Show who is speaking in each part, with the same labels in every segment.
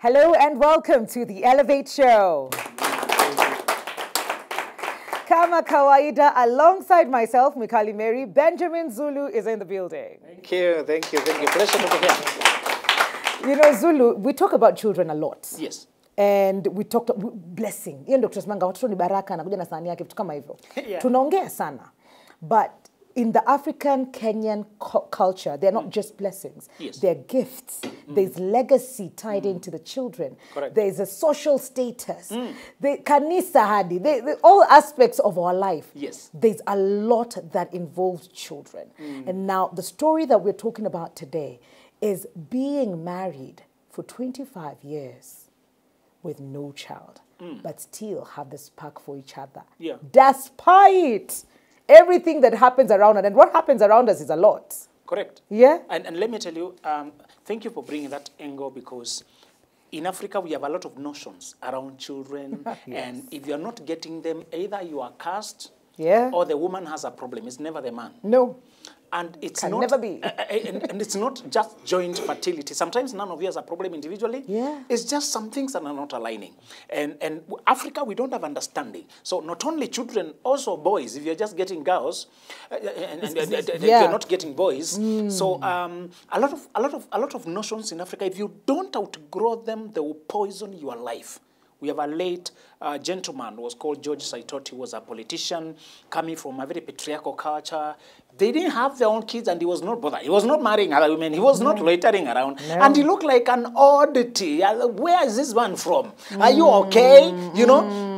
Speaker 1: Hello and welcome to the Elevate Show. Kama kawaida, alongside myself, Mikali Mary, Benjamin Zulu is in the building.
Speaker 2: Thank you. Pleasure to be here.
Speaker 1: You know, Zulu, we talk about children a lot.
Speaker 2: Yes.
Speaker 1: And we talked blessing. Ian Dr. Smanga, watoto ni baraka na kuja na sahani yake vitu kama hivyo. Tunaongea sana. But in the African Kenyan culture, they're not just blessings.
Speaker 2: Yes.
Speaker 1: They're gifts. There's legacy tied into the children.
Speaker 2: Correct.
Speaker 1: There's a social status. The kanisa hadi. All aspects of our life.
Speaker 2: Yes.
Speaker 1: There's a lot that involves children. And now the story that we're talking about today is being married for 25 years with no child, but still have the spark for each other.
Speaker 2: Yeah.
Speaker 1: Despite everything that happens around us. And what happens around us is a lot.
Speaker 2: Correct.
Speaker 1: Yeah?
Speaker 2: And let me tell you, thank you for bringing that angle, because in Africa we have a lot of notions around children.
Speaker 1: Yes.
Speaker 2: And if you're not getting them, either you are cursed,
Speaker 1: Yeah.
Speaker 2: or the woman has a problem. It's never the man.
Speaker 1: No.
Speaker 2: And it's
Speaker 1: Can
Speaker 2: not,
Speaker 1: never be.
Speaker 2: and it's not just joint fertility. Sometimes none of you has a problem individually.
Speaker 1: Yeah.
Speaker 2: It's just some things that are not aligning. And Africa, we don't have understanding. So not only children, also boys. If you're just getting girls, and
Speaker 1: yeah.
Speaker 2: you're not getting boys. So a lot of notions in Africa, if you don't outgrow them, they will poison your life. We have a late gentleman who was called George Saitoti. He was a politician coming from a very patriarchal culture. They didn't have their own kids, and he was not bothered. He was not marrying other women. He was not loitering around.
Speaker 1: No.
Speaker 2: And he looked like an oddity. Where is this man from? Are you okay? You know?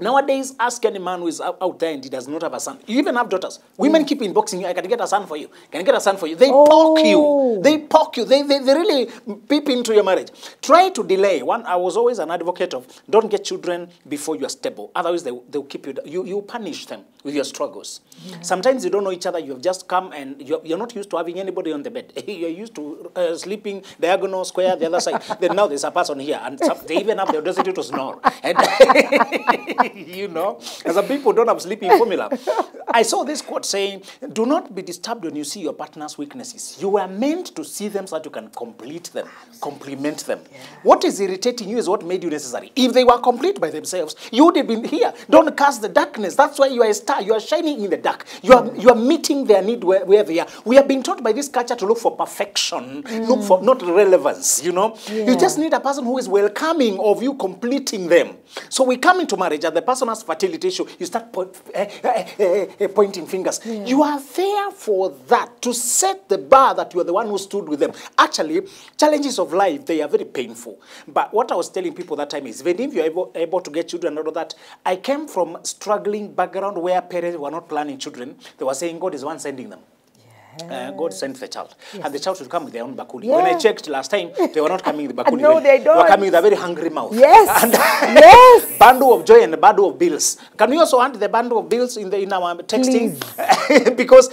Speaker 2: Nowadays, ask any man who is out there and he does not have a son. You even have daughters. Women keep inboxing you. I can get a son for you. Can I get a son for you? They poke you. They poke you. They really peep into your marriage. Try to delay. I was always an advocate of don't get children before you are stable. Otherwise, they'll keep you. You punish them with your struggles. Yeah. Sometimes you don't know each other. You have just come and you're not used to having anybody on the bed. You're used to sleeping diagonal, square, the other side. Then now there's a person here. And they even have the audacity to snore. And you know, as some people don't have sleeping formula. I saw this quote saying, do not be disturbed when you see your partner's weaknesses. You were meant to see them so that you can complete them, complement them. Yeah. What is irritating you is what made you necessary. If they were complete by themselves, you would have been here. Don't cast the darkness. That's why you are a star. You are shining in the dark. You are meeting their need where they are. We have been taught by this culture to look for perfection, look for not relevance, you know. Yeah. You just need a person who is welcoming of you completing them. So we come into marriage and the person has fertility issue. You start pointing fingers. Yeah. You are there for that, to set the bar that you are the one who stood with them. Actually, challenges of life, they are very painful. But what I was telling people that time is, even if you're able to get children out of that, I came from struggling background where parents were not planning children. They were saying God is one sending them. God sent the child. Yes. And the child should come with their own bakuli. Yeah. When I checked last time, they were not coming with the bakuli.
Speaker 1: No, they don't.
Speaker 2: They were coming with a very hungry mouth.
Speaker 1: Yes.
Speaker 2: And
Speaker 1: yes.
Speaker 2: Bundle of joy and a bundle of bills. Can we also add the bundle of bills in our texting? Because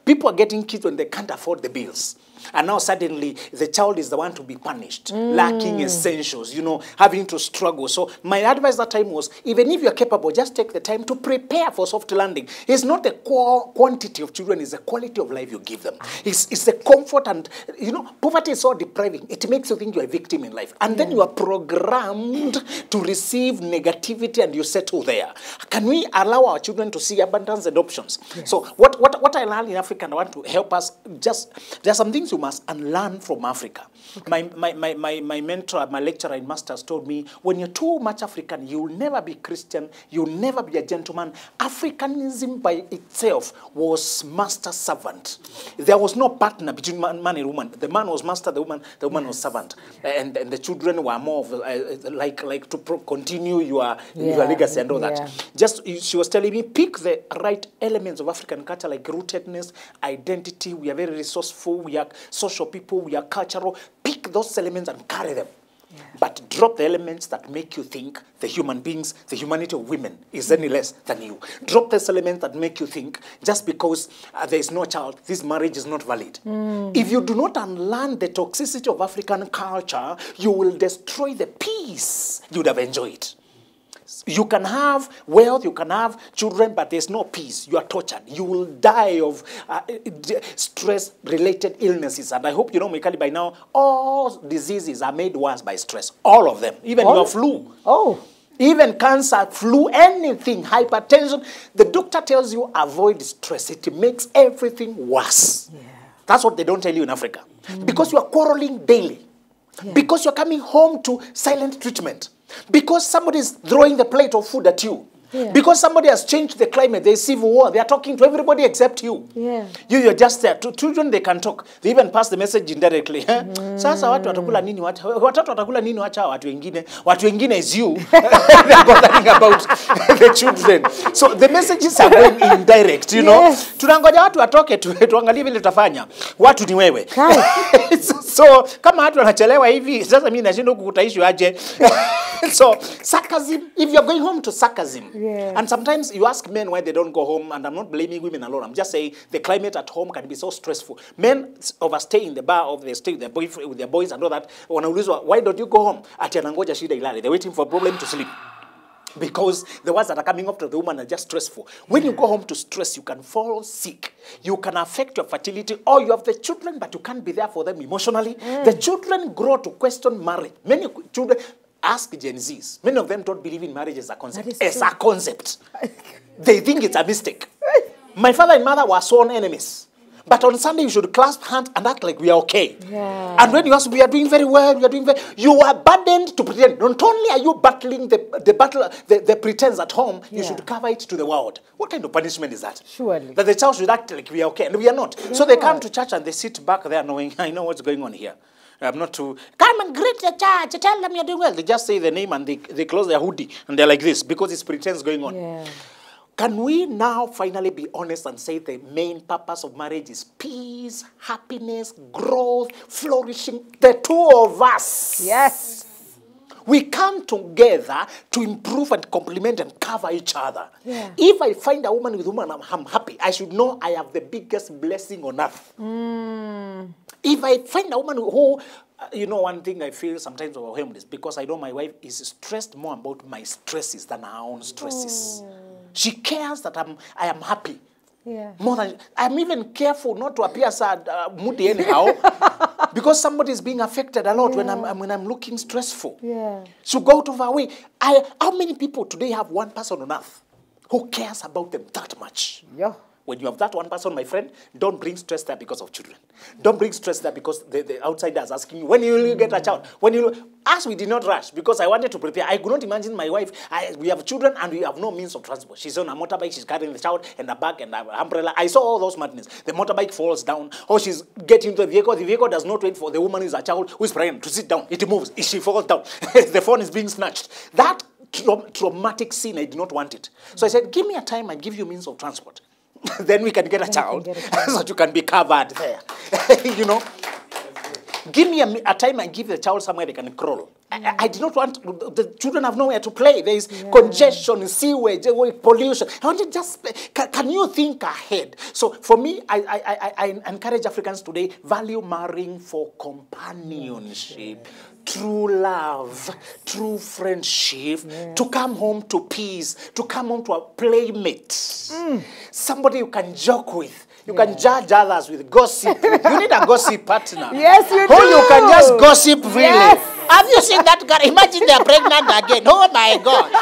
Speaker 2: people are getting kids when they can't afford the bills. And now suddenly the child is the one to be punished, lacking essentials, you know, having to struggle. So my advice that time was, even if you're capable, just take the time to prepare for soft landing. It's not the quantity of children, it's the quality of life you give them. It's the comfort, and, you know, poverty is so depriving. It makes you think you're a victim in life. And then you are programmed to receive negativity and you settle there. Can we allow our children to see abundance and options? Yes. So what I learned in Africa, and I want to help us, there are some things you must unlearn from Africa. Okay. My mentor, my lecturer in masters told me, when you're too much African, you'll never be Christian, you'll never be a gentleman. Africanism by itself was master-servant. There was no partner between man and woman. The man was master, the woman was servant. And the children were more of like to continue your legacy and all that. She was telling me, pick the right elements of African culture, like rootedness, identity. We are very resourceful, we are social people, we are cultural. Pick those elements and carry them. Yeah. But drop the elements that make you think the human beings, the humanity of women is any less than you. Drop those elements that make you think just because there is no child, this marriage is not valid. If you do not unlearn the toxicity of African culture, you will destroy the peace you would have enjoyed. You can have wealth, you can have children, but there's no peace. You are tortured. You will die of stress-related illnesses. And I hope you know, Mikali, by now, all diseases are made worse by stress. All of them. Even your flu.
Speaker 1: Oh.
Speaker 2: Even cancer, flu, anything, hypertension. The doctor tells you avoid stress. It makes everything worse. Yeah. That's what they don't tell you in Africa. Because you are quarreling daily. Yeah. Because you're coming home to silent treatment. Because somebody is throwing the plate of food at you. Yeah. Because somebody has changed the climate. There's civil war. They are talking to everybody except you. Yeah. You're just there. To children, they can talk. They even pass the message indirectly. Sasa watu watakula nini? Watoto watakula nini? Wacha watu wengine. Watu wengine is you. They're bothering about the children. So the messages are going indirect, you know. Tunangoja watu watoke tuangalie vile tutafanya. Watu ni wewe. So kama watu wanachelewa hivi, sasa mimi nashindwa kukutaishi aje. So sarcasm, if you're going home to sarcasm, and sometimes you ask men why they don't go home, and I'm not blaming women alone, I'm just saying the climate at home can be so stressful. Men overstay in the bar, or they stay with their boyfriend, with their boys and all that. Wanaulizwa, why don't you go home? Ati anangoja shida ilale. They're waiting for a problem to sleep. Because the words that are coming after the woman are just stressful. When you go home to stress, you can fall sick. You can affect your fertility. Or you have the children, but you can't be there for them emotionally. The children grow to question marriage. Many children... Ask Gen Zs. Many of them don't believe in marriage as a concept. As a concept. They think it's a mistake. My father and mother were sworn enemies. But on Sunday, you should clasp hands and act like we are okay. Yeah. And when you ask, we are doing very well, we are doing very... You are burdened to pretend. Not only are you battling the pretense at home, you should cover it to the world. What kind of punishment is that? Surely. That the child should act like we are okay. And we are not. So they come to church and they sit back there knowing, I know what's going on here. I'm not to come and greet the church, tell them you're doing well. They just say the name and they close their hoodie and they're like this because it's pretense going on. Yeah. Can we now finally be honest and say the main purpose of marriage is peace, happiness, growth, flourishing? The two of us. Yes. We come together to improve and complement and cover each other. Yeah. If I find a woman with whom I'm happy, I should know I have the biggest blessing on earth. If I find a woman who, you know, one thing I feel sometimes overwhelmed is because I know my wife is stressed more about my stresses than her own stresses. She cares that I am happy. Yeah. More than I'm even careful not to appear sad, moody anyhow, because somebody is being affected a lot when I'm looking stressful. Yeah. So go out of our way. How many people today have one person on earth who cares about them that much? Yeah. When you have that one person, my friend, don't bring stress there because of children. Don't bring stress there because the outsider is asking you, when will you get a child? When you Us, we did not rush because I wanted to prepare. I could not imagine my wife. We have children and we have no means of transport. She's on a motorbike, she's carrying the child and a bag and an umbrella. I saw all those madness. The motorbike falls down, or she's getting into the vehicle. The vehicle does not wait for the woman who is a child who is pregnant to sit down. It moves. She falls down. The phone is being snatched. That traumatic scene, I did not want it. So I said, give me a time, I give you means of transport. Then we can get a child so that you can be covered there. You know, give me a time and give the child somewhere they can crawl. I did not want, the children have nowhere to play. There is congestion, sewage, pollution. I wanted just, can you think ahead? So for me, I encourage Africans today, value marrying for companionship. True love, true friendship, to come home to peace, to come home to a playmate. Somebody you can joke with. You can judge others with gossip. You need a gossip partner. Yes, you do. Who you can just gossip freely. Yes. Have you seen that girl? Imagine they're pregnant again. Oh my God.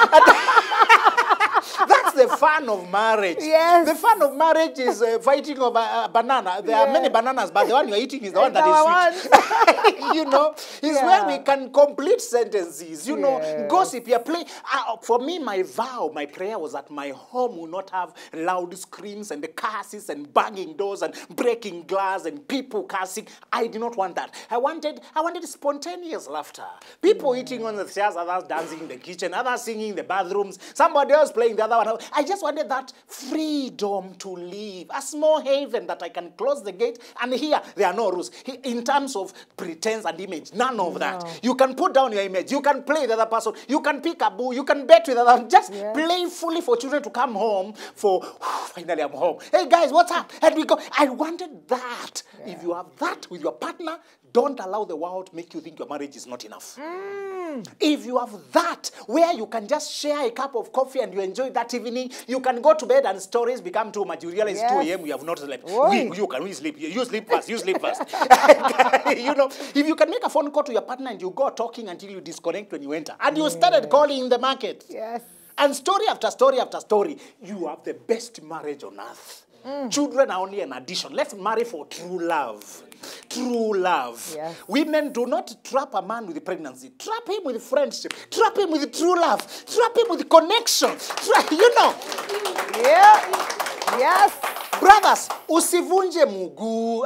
Speaker 2: That's the fun of marriage. Yes. The fun of marriage is fighting over a banana. There are many bananas, but the one you're eating is the one that is sweet. You know, is where we can complete sentences. You know, gossip, you play. For me, my vow, my prayer was that my home will not have loud screams and the curses and banging doors and breaking glass and people cursing. I did not want that. I wanted spontaneous laughter. People eating on the stairs, others dancing in the kitchen, others singing in the bathrooms, somebody else playing the other one. I just wanted that freedom to live. A small haven that I can close the gate and here there are no rules. In terms of pretense and image, none of that. You can put down your image. You can play the other person. You can pick a boo. You can bet with the other. Just playfully for children to come home for, finally I'm home. Hey guys, what's up? And we go. I wanted that. If you have that with your partner, Don't allow the world to make you think your marriage is not enough. If you have that, where you can just share a cup of coffee and you enjoy that evening, you can go to bed and stories become too much. You realize 2 a.m. you have not slept. We sleep. You sleep first. You sleep first. You know, if you can make a phone call to your partner and you go talking until you disconnect when you enter, and you started calling in the market.
Speaker 1: Yes.
Speaker 2: And story after story after story, you have the best marriage on earth. Children are only an addition. Let's marry for true love. True love.
Speaker 1: Yes.
Speaker 2: Women, do not trap a man with pregnancy. Trap him with friendship. Trap him with true love. Trap him with connection. You know.
Speaker 1: Yeah. Yes.
Speaker 2: Brothers, usivunje mugu.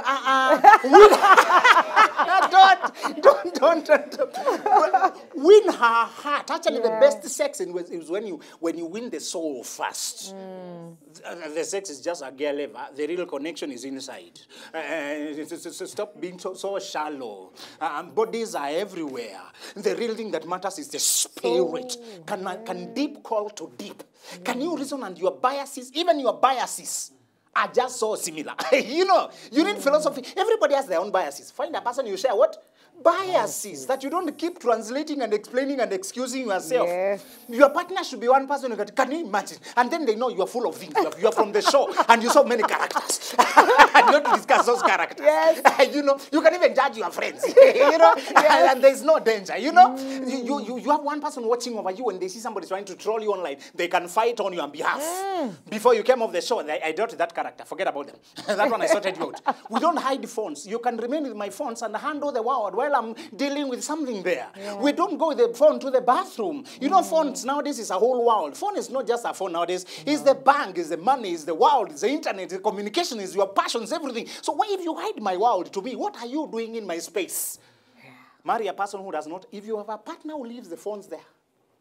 Speaker 2: Don't. Win her heart. Actually, the best sex is when you win the soul first. The sex is just a gear lever. The real connection is inside. Stop being so shallow. Bodies are everywhere. The real thing that matters is the spirit. Can deep call to deep? Can you reason and your biases, even your biases, are just so similar? You know, you need philosophy. Everybody has their own biases. Find a person you share what? Biases that you don't keep translating and explaining and excusing yourself.
Speaker 1: Yes.
Speaker 2: Your partner should be one person who can you imagine? And then they know you are full of things. You are from the show and you saw many characters. And you have to discuss those characters.
Speaker 1: Yes.
Speaker 2: You know, you can even judge your friends. You know, yes. And there's no danger. You know, you have one person watching over you and they see somebody trying to troll you online. They can fight on your behalf. Before you came off the show, I dealt with that character. Forget about them. That one I sorted you out. We don't hide phones. You can remain with my phones and handle the world while I'm dealing with something there. Yeah. We don't go with the phone to the bathroom. You know, phones nowadays is a whole world. Phone is not just a phone nowadays. It's the bank, it's the money, it's the world, it's the internet, the communication, it's your passions, everything. So why if you hide my world to me, what are you doing in my space? Yeah. Marry a person who does not. If you have a partner who leaves the phones there,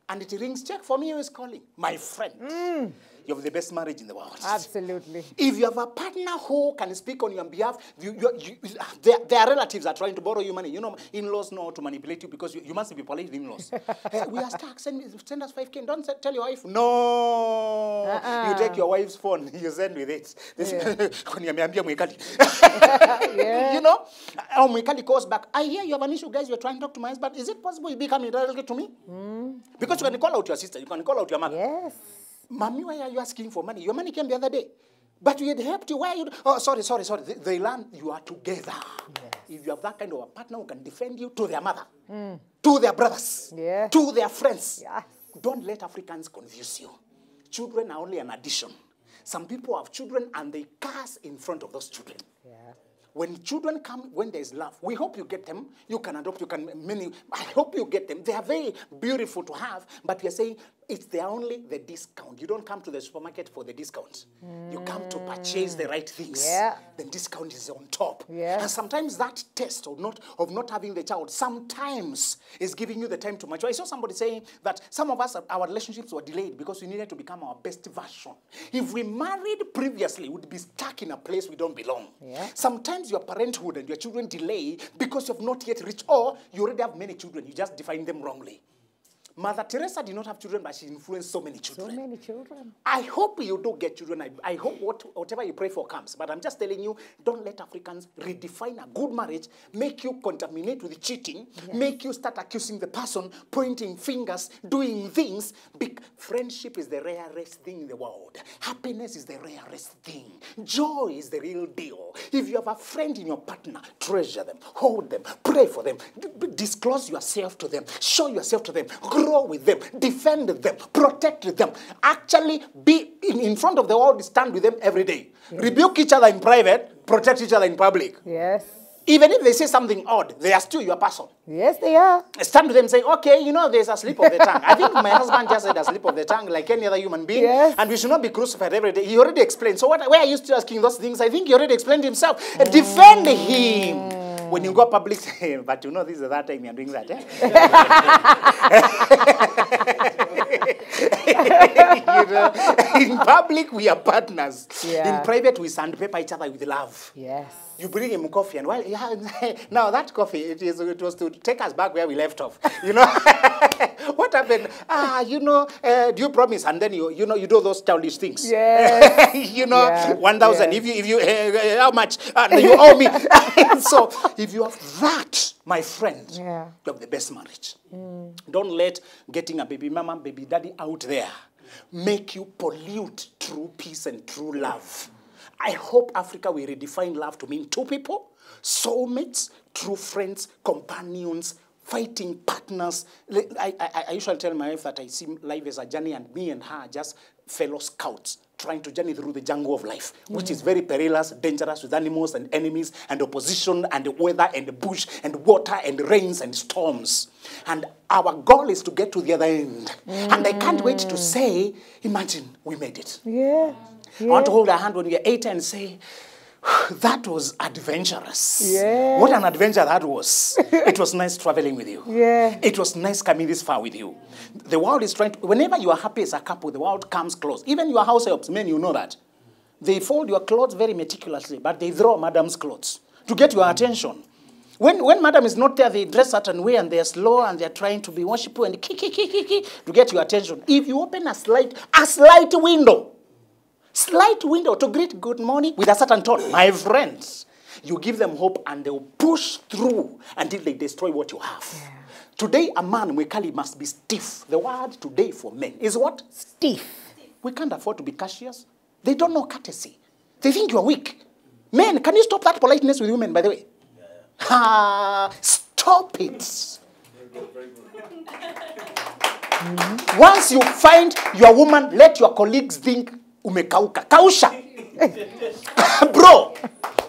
Speaker 2: and it rings, check for me who is calling. My friend. You have the best marriage in the world.
Speaker 1: Absolutely.
Speaker 2: If you have a partner who can speak on your behalf, their relatives are trying to borrow you money. You know, in-laws know how to manipulate you because you must be polite in-laws. We are stuck. Send us 5K. Don't tell your wife. No. You take your wife's phone. You send with it. You know? Our Mwikali calls back. I hear you have an issue, guys. You're trying to talk to my husband. Is it possible you become irrelevant to me? Because you can call out your sister. You can call out your mother.
Speaker 1: Yes.
Speaker 2: Mommy, why are you asking for money? Your money came the other day. But we had helped you. Why are you? Oh, sorry. They learn you are together. Yes. If you have that kind of a partner who can defend you to their mother, to their brothers, to their friends, don't let Africans confuse you. Children are only an addition. Some people have children and they curse in front of those children. Yeah. When children come, when there's love, we hope you get them. You can adopt, I hope you get them. They are very beautiful to have, but we are saying they're only the discount. You don't come to the supermarket for the discount. You come to purchase the right things. Yeah. The discount is on top. Yeah. And sometimes that test of not having the child sometimes is giving you the time to mature. I saw somebody saying that some of us, our relationships were delayed because we needed to become our best version. If we married previously, we'd be stuck in a place we don't belong. Yeah. Sometimes your parenthood and your children delay because you have not yet reached, or you already have many children. You just define them wrongly. Mother Teresa did not have children, but she influenced so many children.
Speaker 1: So many children.
Speaker 2: I hope you do get children. I hope whatever you pray for comes. But I'm just telling you, don't let Africans redefine a good marriage, make you contaminate with cheating, make you start accusing the person, pointing fingers, doing things. Friendship is the rarest thing in the world. Happiness is the rarest thing. Joy is the real deal. If you have a friend in your partner, treasure them, hold them, pray for them, disclose yourself to them, show yourself to them, grow with them, defend them, protect them. Actually, be in front of the world, stand with them every day. Yes. Rebuke each other in private, protect each other in public. Yes. Even if they say something odd, they are still your person.
Speaker 1: Yes, they are.
Speaker 2: Stand with them and say, okay, you know, there's a slip of the tongue. I think my husband just said a slip of the tongue like any other human being. Yes. And we should not be crucified every day. He already explained. So why are you still asking those things? I think he already explained himself. Defend him. When you go public, say, but you know, this is that time you're doing that. You know, in public, we are partners. Yeah. In private, we sandpaper each other with love. Yes. You bring him coffee, and now that coffee, it was to take us back where we left off. You know, What happened? Do you promise? And then you do those childish things.
Speaker 1: Yes.
Speaker 2: 1,000.
Speaker 1: Yes.
Speaker 2: If you how much? You owe me. So if you have that, my friend, you have the best marriage. Don't let getting a baby mama, baby daddy out there make you pollute true peace and true love. I hope Africa will redefine love to mean two people, soulmates, true friends, companions, fighting partners. I usually tell my wife that I see life as a journey, and me and her are just fellow scouts trying to journey through the jungle of life, which is very perilous, dangerous, with animals and enemies and opposition and the weather and the bush and water and rains and storms. And our goal is to get to the other end. And I can't wait to say, imagine we made it.
Speaker 1: Yeah.
Speaker 2: I want to hold her hand when we are 80 and say, that was adventurous.
Speaker 1: Yeah.
Speaker 2: What an adventure that was. It was nice traveling with you.
Speaker 1: Yeah.
Speaker 2: It was nice coming this far with you. The world is trying to, whenever you are happy as a couple, the world comes close. Even your house helps, men, you know that. They fold your clothes very meticulously, but they throw madam's clothes to get your attention. When madam is not there, they dress a certain way and they're slow and they're trying to be worshipful and to get your attention. If you open a slight window to greet good morning with a certain tone, my friends, you give them hope and they'll push through until they destroy what you have. Yeah. Today, a man, Mwekali, must be stiff. The word today for men is what?
Speaker 1: Stiff.
Speaker 2: We can't afford to be cashiers. They don't know courtesy. They think you are weak. Men, can you stop that politeness with women, by the way? Stop it. Once you find your woman, let your colleagues think umekauka. Kausha. Bro,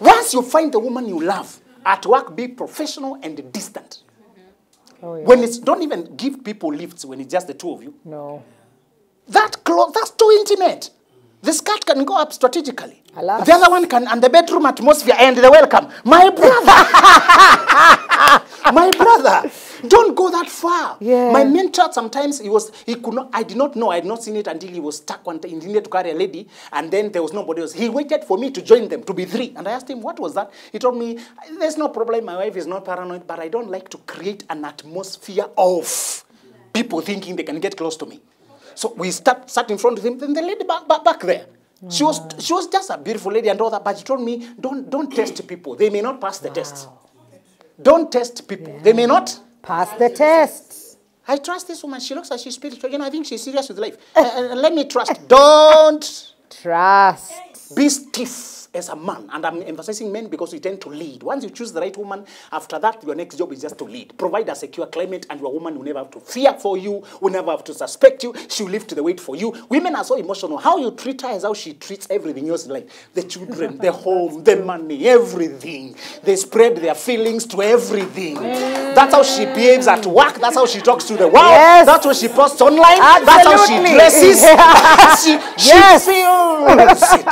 Speaker 2: once you find the woman you love, at work be professional and distant.
Speaker 1: Oh, yeah.
Speaker 2: When it's, don't even give people lifts when it's just the two of you.
Speaker 1: No.
Speaker 2: That's too intimate. The skirt can go up strategically.
Speaker 1: Alas.
Speaker 2: The other one can, and the bedroom atmosphere and the welcome. My brother, don't go that far.
Speaker 1: Yeah.
Speaker 2: My mentor sometimes he could not. I did not know. I had not seen it until he was stuck one time. He needed to carry a lady, and then there was nobody else. He waited for me to join them to be three, and I asked him what was that. He told me, "There's no problem. My wife is not paranoid, but I don't like to create an atmosphere of people thinking they can get close to me." So we sat in front of him. Then the lady back there. She was just a beautiful lady and all that, but she told me, don't test people. They may not pass the test. Don't test people. Yeah. They may not
Speaker 1: pass the test.
Speaker 2: I trust this woman. She looks like she's spiritual. I think she's serious with life. Let me trust. Don't
Speaker 1: trust.
Speaker 2: Be stiff as a man. And I'm emphasizing men because we tend to lead. Once you choose the right woman, after that, your next job is just to lead. Provide a secure climate, and your woman will never have to fear for you, will never have to suspect you. She'll lift the weight for you. Women are so emotional. How you treat her is how she treats everything else in life. The children, the home, the money, everything. They spread their feelings to everything. That's how she behaves at work. That's how she talks to the world.
Speaker 1: Yes.
Speaker 2: That's what she posts online.
Speaker 1: Absolutely.
Speaker 2: That's how she dresses. she feels it.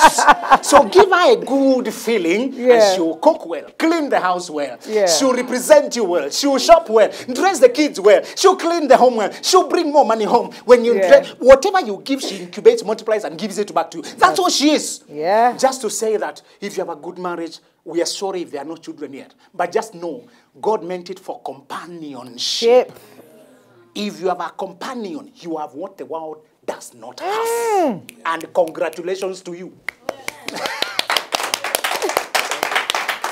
Speaker 2: So give her a good feeling, and she'll cook well, clean the house well, she'll represent you well, she'll shop well, dress the kids well, she'll clean the home well, she'll bring more money home. When you dress, whatever you give, she incubates, multiplies, and gives it back to you. That's what she is.
Speaker 1: Yeah.
Speaker 2: Just to say that if you have a good marriage, we are sorry if there are no children yet. But just know, God meant it for companionship. If you have a companion, you have what the world does not have. And congratulations to you.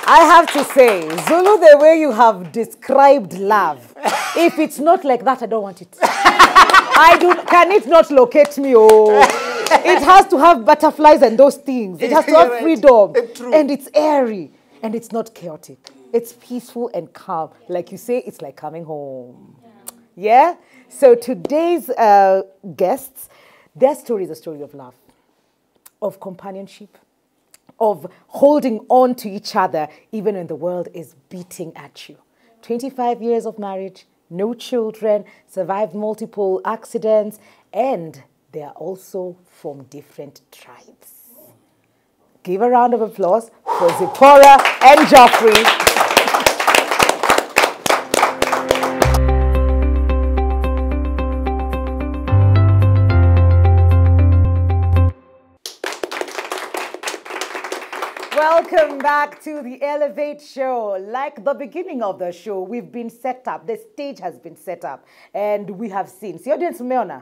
Speaker 1: I have to say, Zulu, the way you have described love, if it's not like that, I don't want it. Can it not locate me? Oh, it has to have butterflies and those things. It has to have freedom. And it's airy. And it's not chaotic. It's peaceful and calm. Like you say, it's like coming home. Yeah? So today's guests, their story is a story of love, of companionship, of holding on to each other even when the world is beating at you. 25 years of marriage, no children, survived multiple accidents, and they are also from different tribes. Give a round of applause for Zipporah and Geoffrey. Well, Welcome back to the Elevate Show. Like the beginning of the show, we've been set up. The stage has been set up. And we have seen. See, audience, Meona?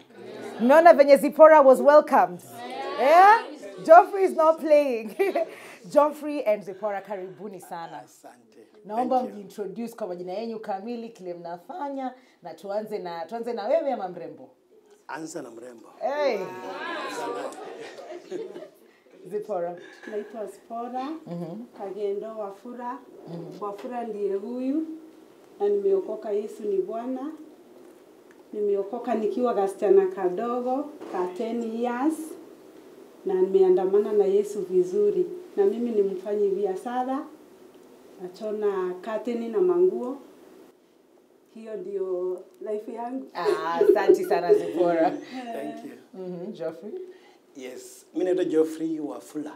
Speaker 1: Meona venye Zipporah was welcomed. Yeah? Geoffrey is not playing. Geoffrey and Zipporah, karibuni sana.
Speaker 3: Asante.
Speaker 1: Naomba mjiintroduce kwa majina yenu kamili, kile mnafanya, na tuanze na wewe ama mrembo?
Speaker 3: Anza na mrembo.
Speaker 1: Hey. Zipporah.
Speaker 4: Naitwa Zipporah, Kagendo Wafula. Wafula ndiye huyu, na nimeokoka. Yesu ni Bwana. Nimeokoka nikiwa kasichana kadogo ka 10 years, na nimeandamana na Yesu vizuri. Na mimi ni mfanyi biashara, nachona kateni na manguo. Hiyo ndio life yangu.
Speaker 1: Asante sana Zipporah.
Speaker 3: Thank you.
Speaker 1: Geoffrey.
Speaker 3: Yes, mimi naitwa Geoffrey Wafula.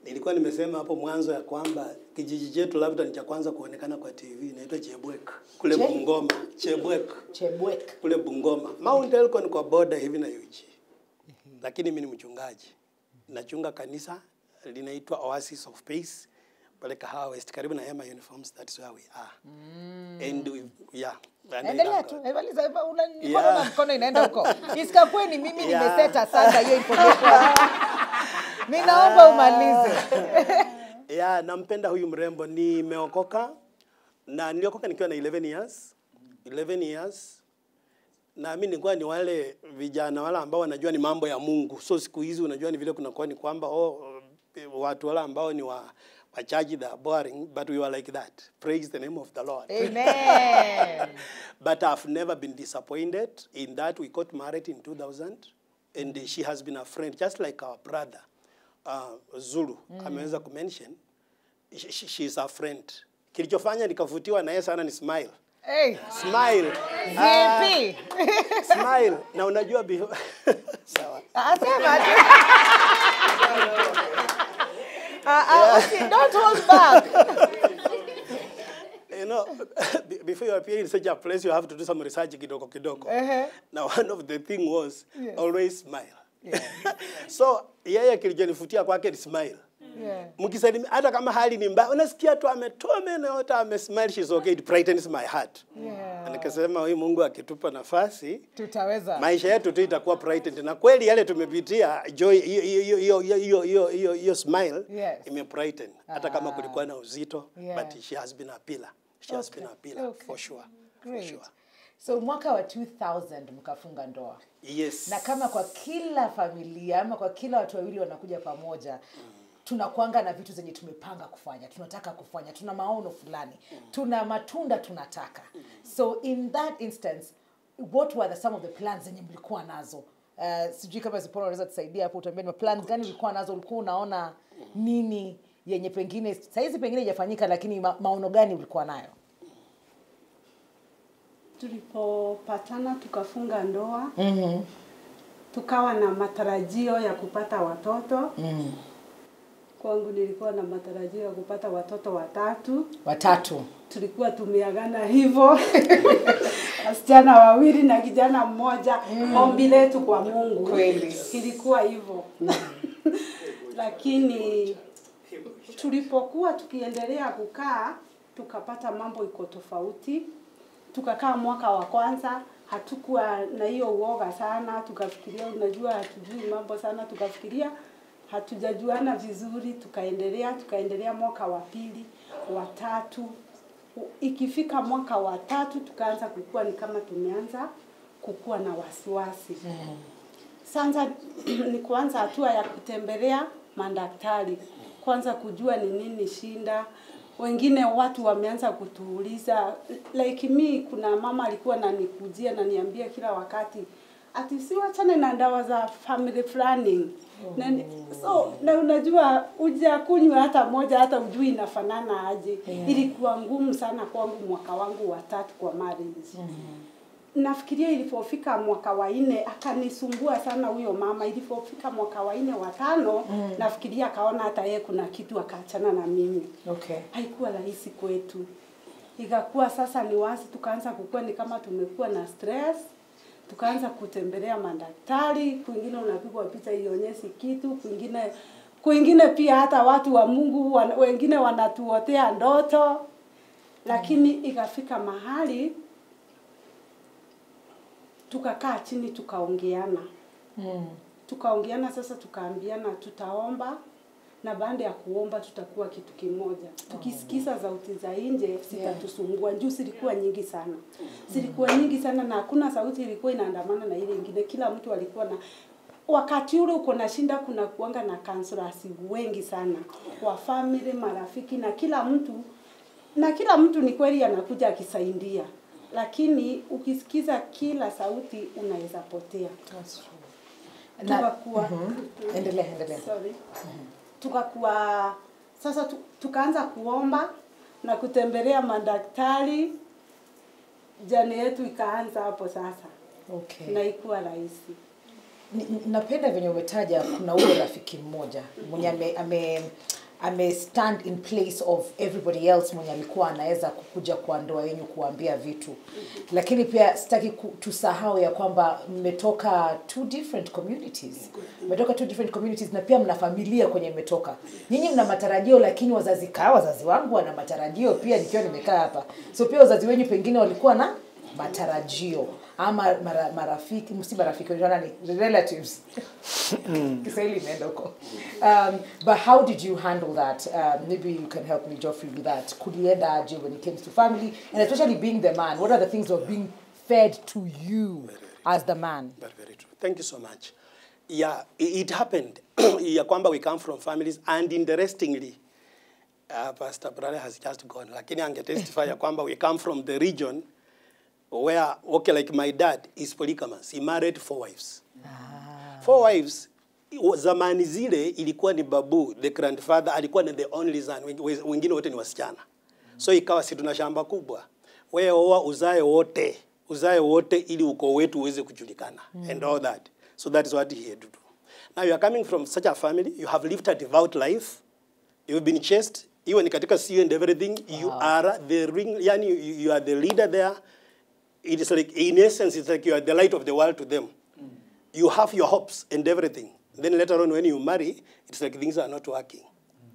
Speaker 3: Nilikuwa nimesema hapo mwanzo ya kwamba kijiji chetu labda ni cha kwanza kuonekana kwa TV, inaitwa Chebwek kule Bungoma. Chebwek kule Bungoma. Mount Elgon kwa border hivi na UG. Lakini mimi ni mchungaji. Nachunga kanisa linaitwa Oasis of Peace pale Kahawa West karibu na Hema Uniforms. That's where we are. And
Speaker 1: Endelea tu. Unaniona mkono inaenda huko. Isikakweni mimi nimeseta sana hiyo information. Mimi naomba umalize.
Speaker 3: Nampenda huyu mrembo. Nimeokoka na niliokoka nikiwa na 11 years. 11 years. Na mimi nilikuwa ni wale vijana wala ambao wanajua ni mambo ya Mungu. So siku hizi unajua ni vile kunakuwa ni kwamba watu wala ambao ni wa church that are boring, but we were like that. Praise the name of the Lord.
Speaker 1: Amen.
Speaker 3: But I've never been disappointed in that. We got married in 2000, and she has been a friend, just like our brother, Zulu. Ameweza kumention, she's a friend. Kilichofanya nikavutiwa na yeye sana ni smile.
Speaker 1: Hey.
Speaker 3: Smile.
Speaker 1: VP.
Speaker 3: Smile. Na unajua sawa.
Speaker 1: Asema don't hold back.
Speaker 3: You know, before you appear in such a place, you have to do some research kidogo. Now, one of the thing was always smile. So, yeye kilichonifutia kwake ni smile. Mkisalimi hata kama hali ni mbaya, unasikia tu ametoa meno yote amesmile, she's okay, it brightens my heart. Nikasema huyu Mungu akitupa nafasi, tutaweza. Maisha yetu tu itakuwa brightened. Na kweli yale tumepitia, joy hiyo smile imebrighten hata kama kulikuwa na uzito, but she has been a pillar. She has been a pillar for sure.
Speaker 1: Great. For sure. So mwaka wa 2000 mkafunga ndoa.
Speaker 3: Yes.
Speaker 1: Na kama kwa kila familia ama kwa kila watu wawili wanakuja pamoja, tunakuanga na vitu zenye tumepanga kufanya, tunataka kufanya, tuna maono fulani, tuna matunda tunataka. So in that instance, what were some of the plans zenye mlikuwa nazo? Sijui kama Zipporah unaweza tusaidia hapo, utambie ni plans gani ulikuwa nazo, ulikuwa unaona nini yenye pengine saizi pengine haijafanyika, lakini maono gani ulikuwa nayo?
Speaker 4: Tulipopatana tukafunga ndoa. Tukawa na matarajio ya kupata watoto. Kwangu nilikuwa na matarajio ya kupata watoto watatu. Tulikuwa tumeagana hivyo. Wasichana wawili na kijana mmoja. Ombi letu kwa Mungu.
Speaker 1: Kweli.
Speaker 4: Ilikuwa hivyo. Lakini tulipokuwa tukiendelea kukaa, tukapata mambo iko tofauti. Tukakaa mwaka wa kwanza, hatukuwa na hiyo uoga sana, tukafikiria unajua hatujui mambo sana, tukafikiria hatujajuana vizuri, tukaendelea mwaka wa pili, wa tatu. Ikifika mwaka wa tatu tukaanza kukua ni kama tumeanza kukua na wasiwasi. Sasa ni kuanza hatua ya kutembelea madaktari, kwanza kujua ni nini shinda. Wengine watu wameanza kutuuliza, like me, kuna mama alikuwa ananikujia na niambia kila wakati ati siwachane na dawa za family planning. So na unajua hujakunywa hata moja hata ujui inafanana aje. Ilikuwa ngumu sana kwangu mwaka wangu wa 3 kwa marriage. Nafikiria ilipofika mwaka wa 4 akanisumbua sana huyo mama. Ilipofika mwaka wa 4 wa 5 nafikiria akaona hata yeye kuna kitu akaachana na mimi. Haikuwa rahisi kwetu. Ikakuwa sasa ni wazi tukaanza kukua ni kama tumekuwa na stress. Tukaanza kutembelea madaktari, kwingine unapigwa picha ionyeshe kitu, kwingine Kwingine pia hata watu wa Mungu wengine wanatuotea ndoto, lakini ikafika mahali tukakaa chini tukaongeana. Tukaongeana sasa, tukaambiana tutaomba, na baada ya kuomba tutakuwa kitu kimoja. Tukisikiza sauti za nje sitatusumbua. Juu zilikuwa nyingi sana. Zilikuwa nyingi sana na hakuna sauti ilikuwa inaandamana na ile nyingine. Kila mtu alikuwa na wakati ule uko na shinda, kuna kuanga na counselors wengi sana kwa family, marafiki na kila mtu ni kweli anakuja akisaidia. Lakini ukisikiza kila sauti unaweza potea. Tukakuwa
Speaker 1: endelea.
Speaker 4: Sorry. Tukakuwa sasa tukaanza kuomba na kutembelea madaktari. Jani yetu ikaanza hapo sasa.
Speaker 1: Okay.
Speaker 4: Na ikuwa rahisi.
Speaker 1: Napenda venye umetaja kuna ule rafiki mmoja mwenye ame stand in place of everybody else, mwenye alikuwa anaweza kukuja kwa ndoa yenu kuambia vitu. Lakini pia sitaki tusahau ya kwamba mmetoka two different communities. Na pia mna familia kwenye mmetoka. Nyinyi mna matarajio, lakini wazazi wangu wana matarajio pia nikiwa nimekaa hapa. So pia wazazi wenyu pengine walikuwa na matarajio ama marafiki, relatives. Kiswahili imeenda huko. But how did you handle that? Maybe you can help me, Geoffrey, with that. Kulienda aje when it comes to family, and especially being the man? What are the things that are being fed to you as the man?
Speaker 3: Very true. Thank you so much. Yeah, it happened. Ya kwamba we come from families, and interestingly, Pastor Brale has just gone. Lakini ange testify ya kwamba we come from the region where, okay, like my dad is polygamous. He married 4 wives. 4 wives. Zamani zile ilikuwa ni babu, the grandfather, alikuwa ni the only son. Wengine wote ni wasichana. So ikawa si tuna shamba kubwa. Wewe oa uzae wote ili ukoo wetu uweze kujulikana. And all that. So that is what he had to do. Now you are coming from such a family, you have lived a devout life. You've been chaste. Even katika CEO and everything, you are the ring, you are the leader there. It is like, in essence, it's like you are the light of the world to them. You have your hopes and everything. Then later on, when you marry, it's like things are not working.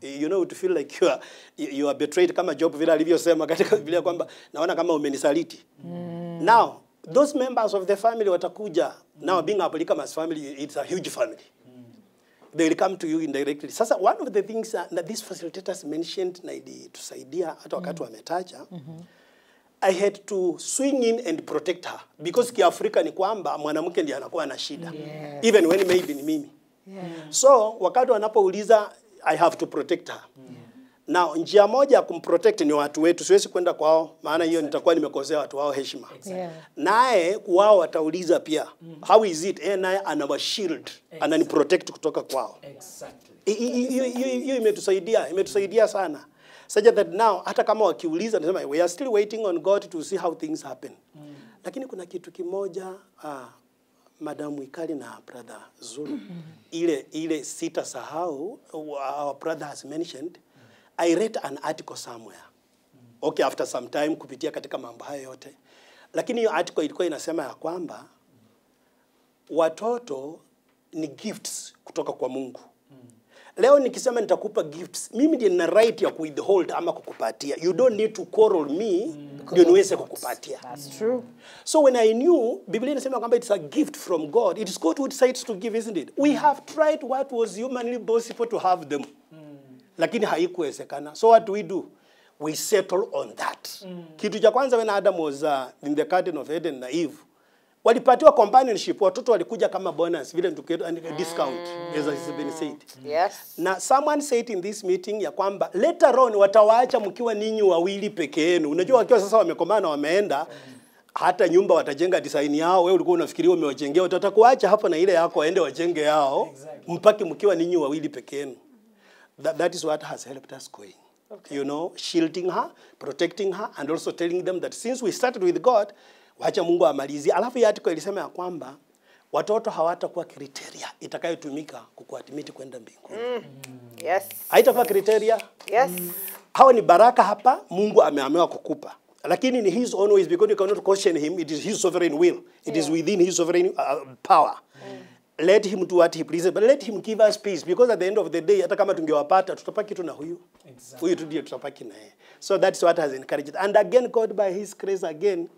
Speaker 3: You know, to feel like you are betrayed, kama Job vile alivyosema katika Biblia kwamba naona kama umenisaliti. Now, those members of the family watakuja. Now, being a polygamous family, it's a huge family. They will come to you indirectly. Sasa, one of the things that these facilitators mentioned na ilitusaidia hata wakati wametaja, I had to swing in and protect her. Because Kiafrika ni kwamba mwanamke ndiye anakuwa na shida. Even when maybe ni mimi. So, wakati wanapouliza, I have to protect her. Now, njia moja ya kumprotect ni watu wetu. Siwezi kwenda kwao, maana hiyo nitakuwa nimekosea watu wao heshima. Naye wao watauliza pia, how is it? Naye anawa shield, anani protect kutoka kwao. Hiyo imetusaidia sana. Such that now, hata kama wakiuliza, nasema, we are still waiting on God to see how things happen. Lakini kuna kitu kimoja, Madam Wikali na Brother Zulu, ile sitasahau, our brother has mentioned, I read an article somewhere. Okay, after some time kupitia katika mambo hayo yote. Lakini hiyo article ilikuwa inasema ya kwamba watoto ni gifts kutoka kwa Mungu. Leo nikisema nitakupa gifts, mimi ndiye nina right ya withhold ama kukupatia. You don't need to quarrel me ndio niweze kukupatia.
Speaker 1: That's true.
Speaker 3: So when I knew, Biblia inasema kwamba it's a gift from God. It is God who decides to give, isn't it? We have tried what was humanly possible to have them. Lakini haikuwezekana. So what do? We settle on that. Kitu cha kwanza when Adam was in the Garden of Eden na Eve, walipatiwa companionship, watoto walikuja kama bonus, vile discount, as has been said.
Speaker 1: Yes.
Speaker 3: Na someone said in this meeting ya kwamba later on watawaacha mkiwa ninyi wawili peke yenu. Unajua wakiwa sasa wamekomana wameenda, hata nyumba watajenga design yao, wewe ulikuwa unafikiria umewajengea, watakuacha hapo na ile yako waende wajenge yao, mpaki mkiwa ninyi wawili peke yenu. That is what has helped us going. Okay. You know, shielding her, protecting her, and also telling them that since we started with God, wacha Mungu amalizie. Alafu ya article ilisema ya kwamba watoto hawatakuwa criteria itakayotumika kukuadmit kwenda mbinguni.
Speaker 1: Yes.
Speaker 3: Haitakuwa criteria.
Speaker 1: Yes.
Speaker 3: Hawa ni baraka hapa Mungu ameamua kukupa. Lakini ni his own ways, because you cannot question him. It is his sovereign will. It is within his sovereign power. let him do what he pleases, but let him give us peace, because at the end of the day, hata kama tungewapata, tutapaki tu na huyu. Huyu tu ndiye tutapaki na yeye. So that's what has encouraged. And again, God by his grace again,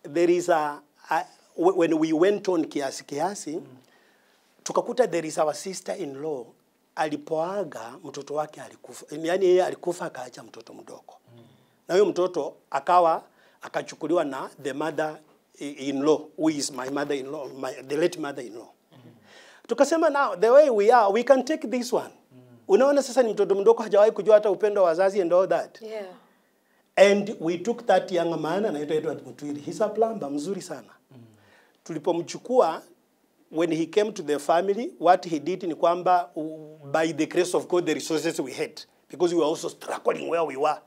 Speaker 3: there is when we went on kiasi, tukakuta there is our sister-in-law, alipoaga mtoto wake alikufa. Yaani yeye alikufa akaacha mtoto mdogo. Na huyo mtoto akachukuliwa na the mother-in-law, who is my mother-in-law, the late mother-in-law. Tukasema now, the way we are, we can take this one. Unaona sasa ni mtoto mdogo hajawahi kujua hata upendo wa wazazi and all that.
Speaker 1: Yeah.
Speaker 3: And we took that young man, anaitwa Edward Mutwiri. He's a plumber, mzuri sana. Tulipomchukua, when he came to the family, what he did ni kwamba, by the grace of God, the resources we had, because we were also struggling where we were.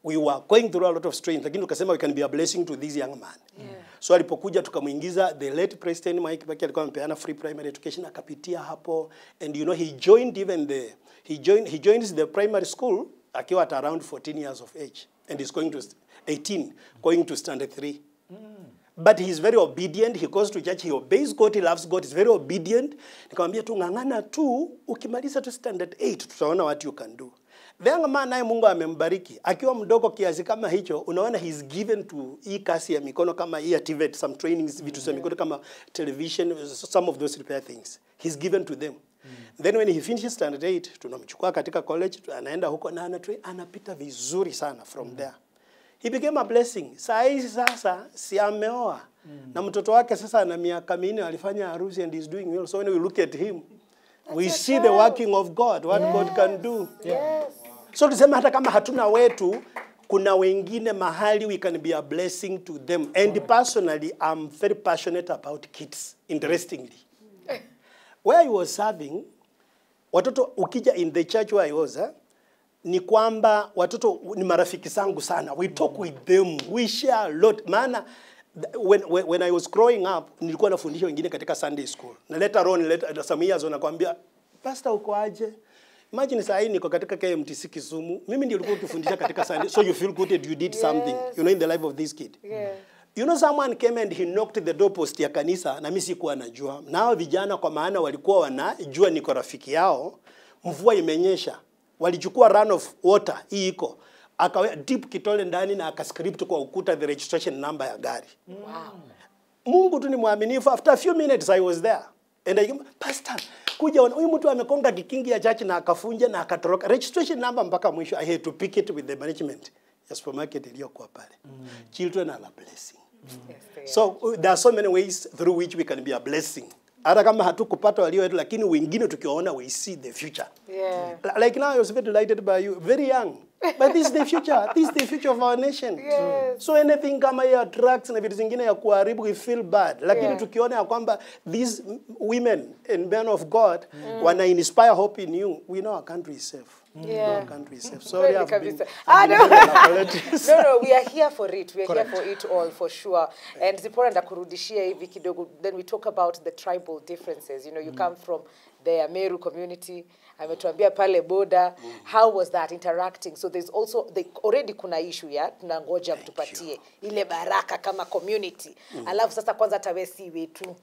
Speaker 3: We were going through a lot of strain. Lakini tukasema we can be a blessing to this young man. Yeah. So alipokuja tukamuingiza, the late President Mike Kibaki alikuwa amepeana free primary education, akapitia hapo, and you know he joined even he joins the primary school akiwa at around 14 years of age, and he's going to 18, going to standard 3. But he's very obedient. He goes to church. He obeys God. He loves God. He's very obedient. Nikamwambia tu ngangana tu, ukimaliza tu standard 8 tutaona what you can do. The young man naye Mungu amembariki. Akiwa mdogo kiasi kama hicho, unaona he's given to hii kasi ya mikono kama hii activate some trainings, vitu za mikono kama television, some of those repair things. He's given to them. Then when he finishes standard 8, tunamchukua katika college, anaenda huko na anapita vizuri sana from there. He became a blessing. Saa hizi sasa si ameoa. Na mtoto wake sasa ana miaka 4 alifanya harusi and he's doing well. So when we look at him, we see the working of God, what God can do.
Speaker 1: Yes.
Speaker 3: So tuseme hata kama hatuna wetu, kuna wengine mahali we can be a blessing to them. And personally, I'm very passionate about kids, interestingly. Where I was serving, watoto ukija in the church where I was, ni kwamba watoto ni marafiki zangu sana. We talk with them, we share a lot. Maana when I was growing up, nilikuwa nafundisha wengine katika Sunday school. Na later on, some years on, nakwambia, pastor uko aje? Imagine saa hii niko katika KMTC Kisumu. Mimi ndio nilikuwa nikifundisha katika Sunday. So you feel good that you did something, you know, in the life of this kid.
Speaker 1: Yeah.
Speaker 3: You know, someone came and he knocked the doorpost ya kanisa, na mimi sikuwa najua. Nao vijana kwa maana walikuwa wanajua niko rafiki yao, mvua imenyesha. Walichukua run of water, hii iko. Akawe deep kitole ndani na akascript kwa ukuta the registration number ya gari.
Speaker 1: Wow.
Speaker 3: Mungu tu ni mwaminifu. After a few minutes I was there. And I came, pastor, kuja huyu mtu amekonga kikingi ya church na akafunja na akatoroka. Registration number mpaka mwisho. I had to pick it with the management ya supermarket iliyokuwa pale. Children are a blessing. Yes, so there are so many ways through which we can be a blessing. Hata kama hatukupata walio wetu, lakini wengine tukiwaona we see the future.
Speaker 1: Yeah.
Speaker 3: Like now I was very delighted by you, very young. But this is the future. This is the future of our nation.
Speaker 1: Yes.
Speaker 3: So anything kama ya drugs na vitu zingine ya kuharibu, we feel bad. Lakini tukiona ya kwamba these women and men of God wana inspire hope in you, we know our country is safe.
Speaker 1: Yeah.
Speaker 3: Our country is safe. Sorry, I've been
Speaker 1: No, we are here for it. We are here for it all, for sure. And Zipporah ndakurudishia hivi kidogo. Then we talk about the tribal differences. You know, you come from the Meru community. Ametuambia pale boda. How was that interacting? So there's also already kuna issue ya tunangoja mtupatie ile baraka kama community. Alafu sasa kwanza tawe si wetu.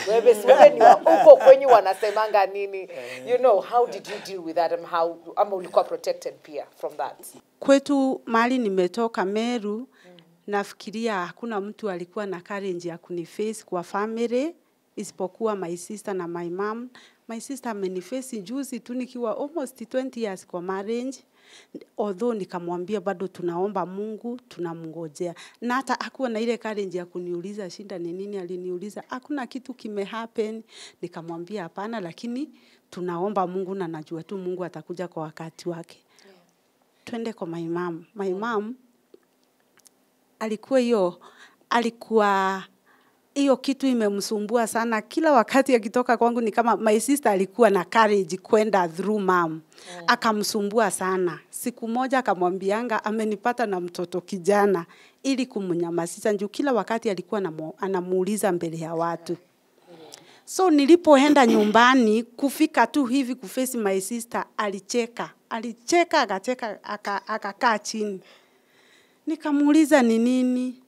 Speaker 1: Wewe ni huko kwenyu wanasemanga nini? You know, how did you deal with that and how ulikuwa protected pia from that?
Speaker 4: Kwetu mali nimetoka Meru, nafikiria hakuna mtu alikuwa na courage ya kuniface kwa family isipokuwa my sister na my mom. My sister ameniface juzi tu nikiwa almost 20 years kwa marriage. Although nikamwambia bado tunaomba Mungu, tunamngojea. Na hata hakuwa na ile courage ya kuniuliza shinda ni nini, aliniuliza hakuna kitu kime happen. Nikamwambia hapana, lakini tunaomba Mungu na najua tu Mungu atakuja kwa wakati wake. Twende kwa my mom. My mom alikuwa hiyo kitu imemsumbua sana. Kila wakati akitoka kwangu ni kama my sister alikuwa na courage kwenda through mom. Akamsumbua sana. Siku moja akamwambianga amenipata na mtoto kijana ili kumnyamazisha juu kila wakati alikuwa anamuuliza mbele ya watu. So nilipoenda nyumbani kufika tu hivi kuface my sister alicheka akakaa chini. Nikamuuliza ni nini?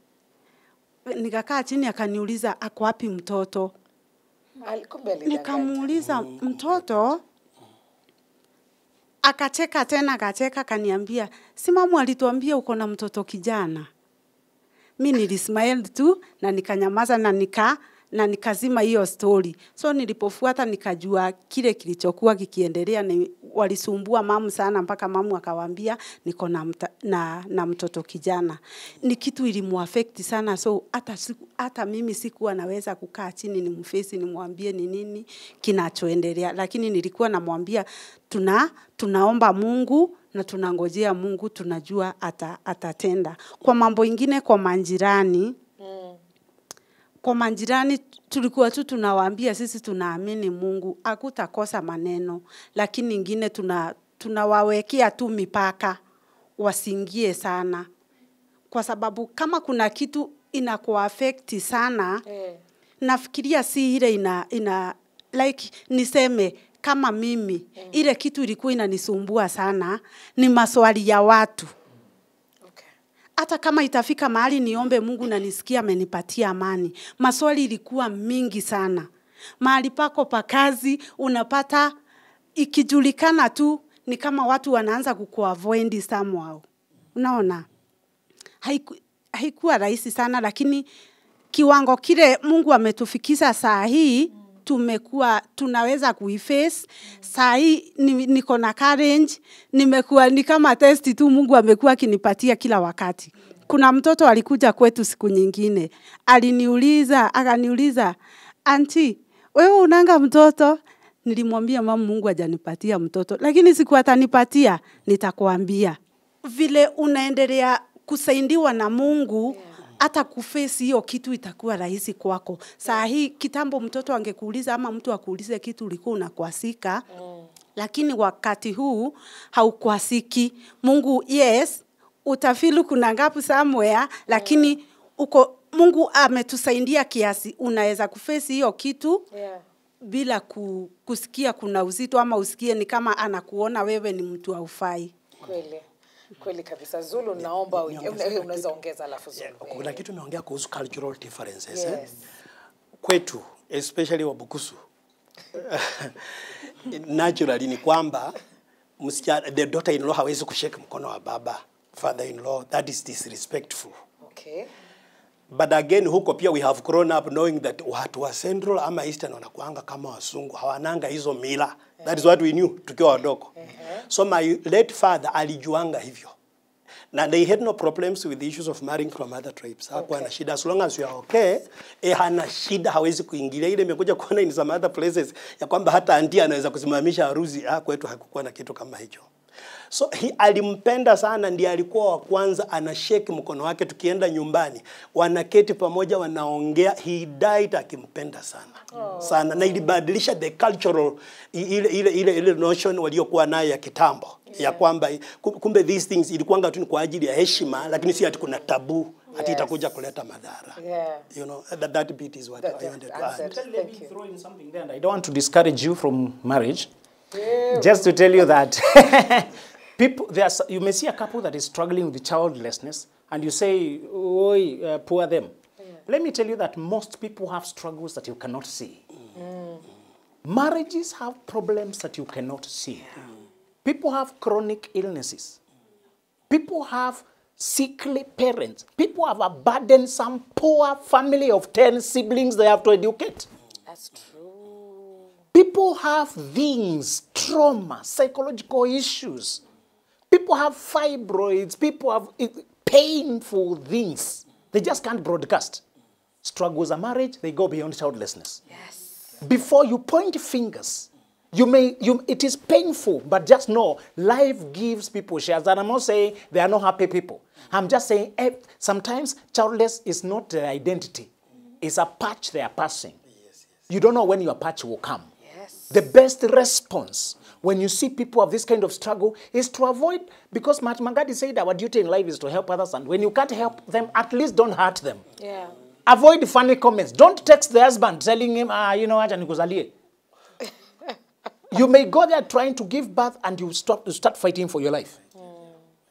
Speaker 4: Nikakaa chini akaniuliza ako wapi mtoto?
Speaker 1: Kumbe alidanganya.
Speaker 4: Nikamuuliza mtoto, akacheka tena, akacheka, kaniambia, si mama alituambia uko na mtoto kijana. Mimi nilismile tu na nikanyamaza na nikazima hiyo story. So nilipofuata nikajua kile kilichokuwa kikiendelea, ni walisumbua mamu sana mpaka mamu akawaambia niko na mtoto kijana. Ni kitu ilimuaffect sana, so hata mimi sikuwa naweza kukaa chini nimface nimwambie ni nini kinachoendelea, lakini nilikuwa namwambia tunaomba Mungu na tunangojea Mungu, tunajua atatenda. Kwa mambo ingine kwa manjirani, kwa manjirani tulikuwa tu tunawaambia sisi tunaamini Mungu, hakutakosa maneno, lakini ingine tunawawekea tu mipaka wasiingie sana. Kwa sababu kama kuna kitu inakuaffect sana, nafikiria si ile ina like niseme kama mimi, ile kitu ilikuwa inanisumbua sana ni maswali ya watu. Hata kama itafika mahali niombe Mungu na nisikia amenipatia amani, maswali ilikuwa mingi sana. Mahali pako pa kazi unapata ikijulikana tu ni kama watu wanaanza kukuavoid somehow. Unaona? Haikuwa rahisi sana, lakini kiwango kile Mungu ametufikisha saa hii tunaweza kuiface. Saa hii niko na courage, nimekuwa ni kama test tu Mungu amekuwa akinipatia kila wakati. Kuna mtoto alikuja kwetu siku nyingine, akaniuliza, "Auntie, wewe unanga mtoto?" Nilimwambia mama, Mungu hajanipatia mtoto, lakini siku atanipatia nitakwambia. Vile unaendelea kusaidiwa na Mungu, hata kuface hiyo kitu itakuwa rahisi kwako. Saa hii kitambo mtoto angekuuliza ama mtu akuulize kitu ulikuwa unakwasika, lakini wakati huu haukwasiki. Mungu, yes, utafilu kuna ngapu somewhere, lakini Mungu ametusaidia kiasi unaweza kuface hiyo kitu bila kusikia kuna uzito ama usikie ni kama anakuona wewe ni mtu haufai.
Speaker 1: Kweli kabisa. Zulu, naomba unaweza ongeza alafu Zulu.
Speaker 3: Kuna kitu umeongea kuhusu cultural differences. Kwetu, especially Wabukusu, naturally ni kwamba the daughter-in-law hawezi kushake mkono wa baba, father-in-law. That is disrespectful. But again, huko pia we have grown up knowing that watu wa Central ama Eastern wanakuanga kama wasungu, hawananga hizo mila. That is what we knew tukiwa wadogo. So my late father alijuanga hivyo. Na they had no problems with the issues of marrying from other tribes. Hakuwa na shida, as long as you are okay, hana shida, hawezi kuingilia. Ile imekuja kuona in some other places ya kwamba hata auntie anaweza kusimamisha harusi. Kwetu hakukuwa na kitu kama hicho. So alimpenda sana, ndiye alikuwa wa kwanza anashake mkono wake tukienda nyumbani. Wanaketi pamoja wanaongea. He died akimpenda sana. Sana, na ilibadilisha the cultural ile notion waliokuwa nayo ya kitambo. Ya kwamba kumbe these things ilikuwanga tu kwa ajili ya heshima, lakini si ati kuna tabu ati itakuja kuleta madhara. You know, that bit is what I wanted to add.
Speaker 2: Let me throw in something there, and I don't want to discourage you from marriage. Just to tell you that you may see a couple that is struggling with childlessness, and you say, "Oi, poor them." Let me tell you that most people have struggles that you cannot see. Marriages have problems that you cannot see. People have chronic illnesses. People have sickly parents. People have a burdensome, poor family of 10 siblings they have to educate.
Speaker 1: That's true.
Speaker 2: People have things, trauma, psychological issues. People have fibroids. People have painful things. They just can't broadcast. Struggles a marriage, they go beyond childlessness. Before you point fingers, it is painful, but just know life gives people shares. And I'm not saying they are not happy people. I'm just saying sometimes childless is not their identity. It's a patch they are passing. You don't know when your patch will come. The best response when you see people of this kind of struggle is to avoid, because Mahatma Gandhi said our duty in life is to help others, and when you can't help them, at least don't hurt them. Avoid funny comments. Don't text the husband telling him, you know, acha nikuzalie. You may go there trying to give birth and you start fighting for your life.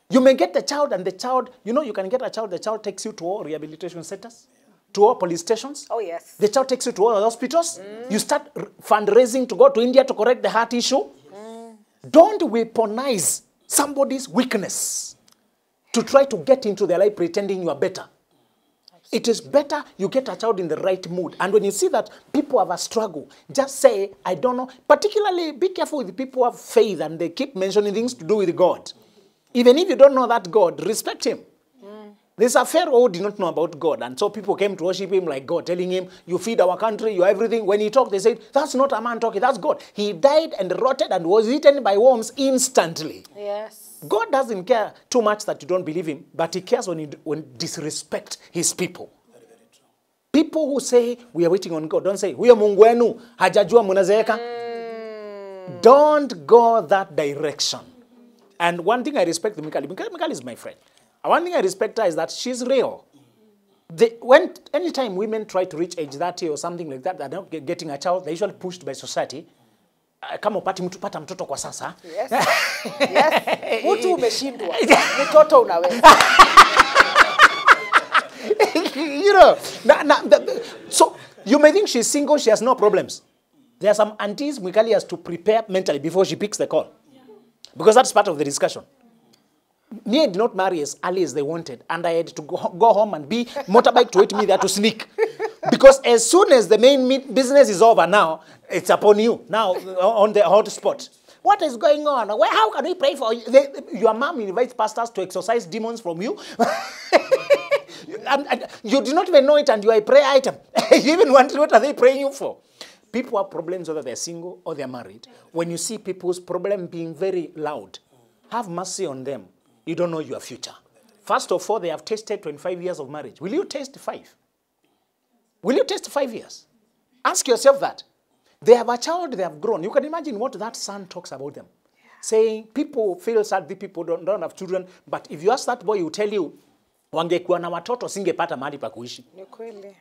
Speaker 2: You may get the child, and the child, you know, you can get a child, the child takes you to all rehabilitation centers. to all police stations.
Speaker 1: Oh, yes.
Speaker 2: The child takes you to all hospitals. You start fundraising to go to India to correct the heart issue. Don't weaponize somebody's weakness to try to get into their life pretending you are better. It is better you get a child in the right mood. And when you see that people have a struggle, just say, I don't know. Particularly, be careful with people who have faith and they keep mentioning things to do with God. Even if you don't know that God, respect him. There's a Pharaoh who did not know about God. And so people came to worship him like God, telling him, you feed our country, you everything. When he talked, they said, that's not a man talking, that's God. He died and rotted and was eaten by worms instantly.
Speaker 1: Yes.
Speaker 2: God doesn't care too much that you don't believe him, but he cares when you disrespect his people.
Speaker 3: Very, very true.
Speaker 2: People who say, we are waiting on God, don't say, huyo Mungu wenu, hajajua munazeeka. Don't go that direction. And one thing I respect Mikali is my friend. One thing I respect her is that she's real. Anytime women try to reach age 30 or something like that, they're not getting a child, they're usually pushed by society. Kama upati mtu pata mtoto kwa sasa.
Speaker 1: Yes. Yes. Mtu umeshindwa. Mtoto unaweza.
Speaker 2: You know, so you may think she's single, she has no problems. There are some aunties Mikali has to prepare mentally before she picks the call. Because that's part of the discussion. Me did not marry as early as they wanted, and I had to go home and be motorbike to wait me there to sneak. Because as soon as the main business is over now, it's upon you, now on the hot spot. What is going on? How can we pray for you? Your mom invites pastors to exorcise demons from you. and you do not even know it, and you are a prayer item. You even wonder what are they praying you for. People have problems whether they're single or they're married. When you see people's problem being very loud, have mercy on them. You don't know your future. First of all, they have tasted 25 years of marriage. Will you taste 5? Will you taste 5 years? Ask yourself that. They have a child, they have grown. You can imagine what that son talks about them. Yeah. Saying, people feel sad, the people don't have children. But if you ask that boy, he will tell you, wangekuwa na watoto singepata mahali pa kuishi.
Speaker 1: Ni kweli.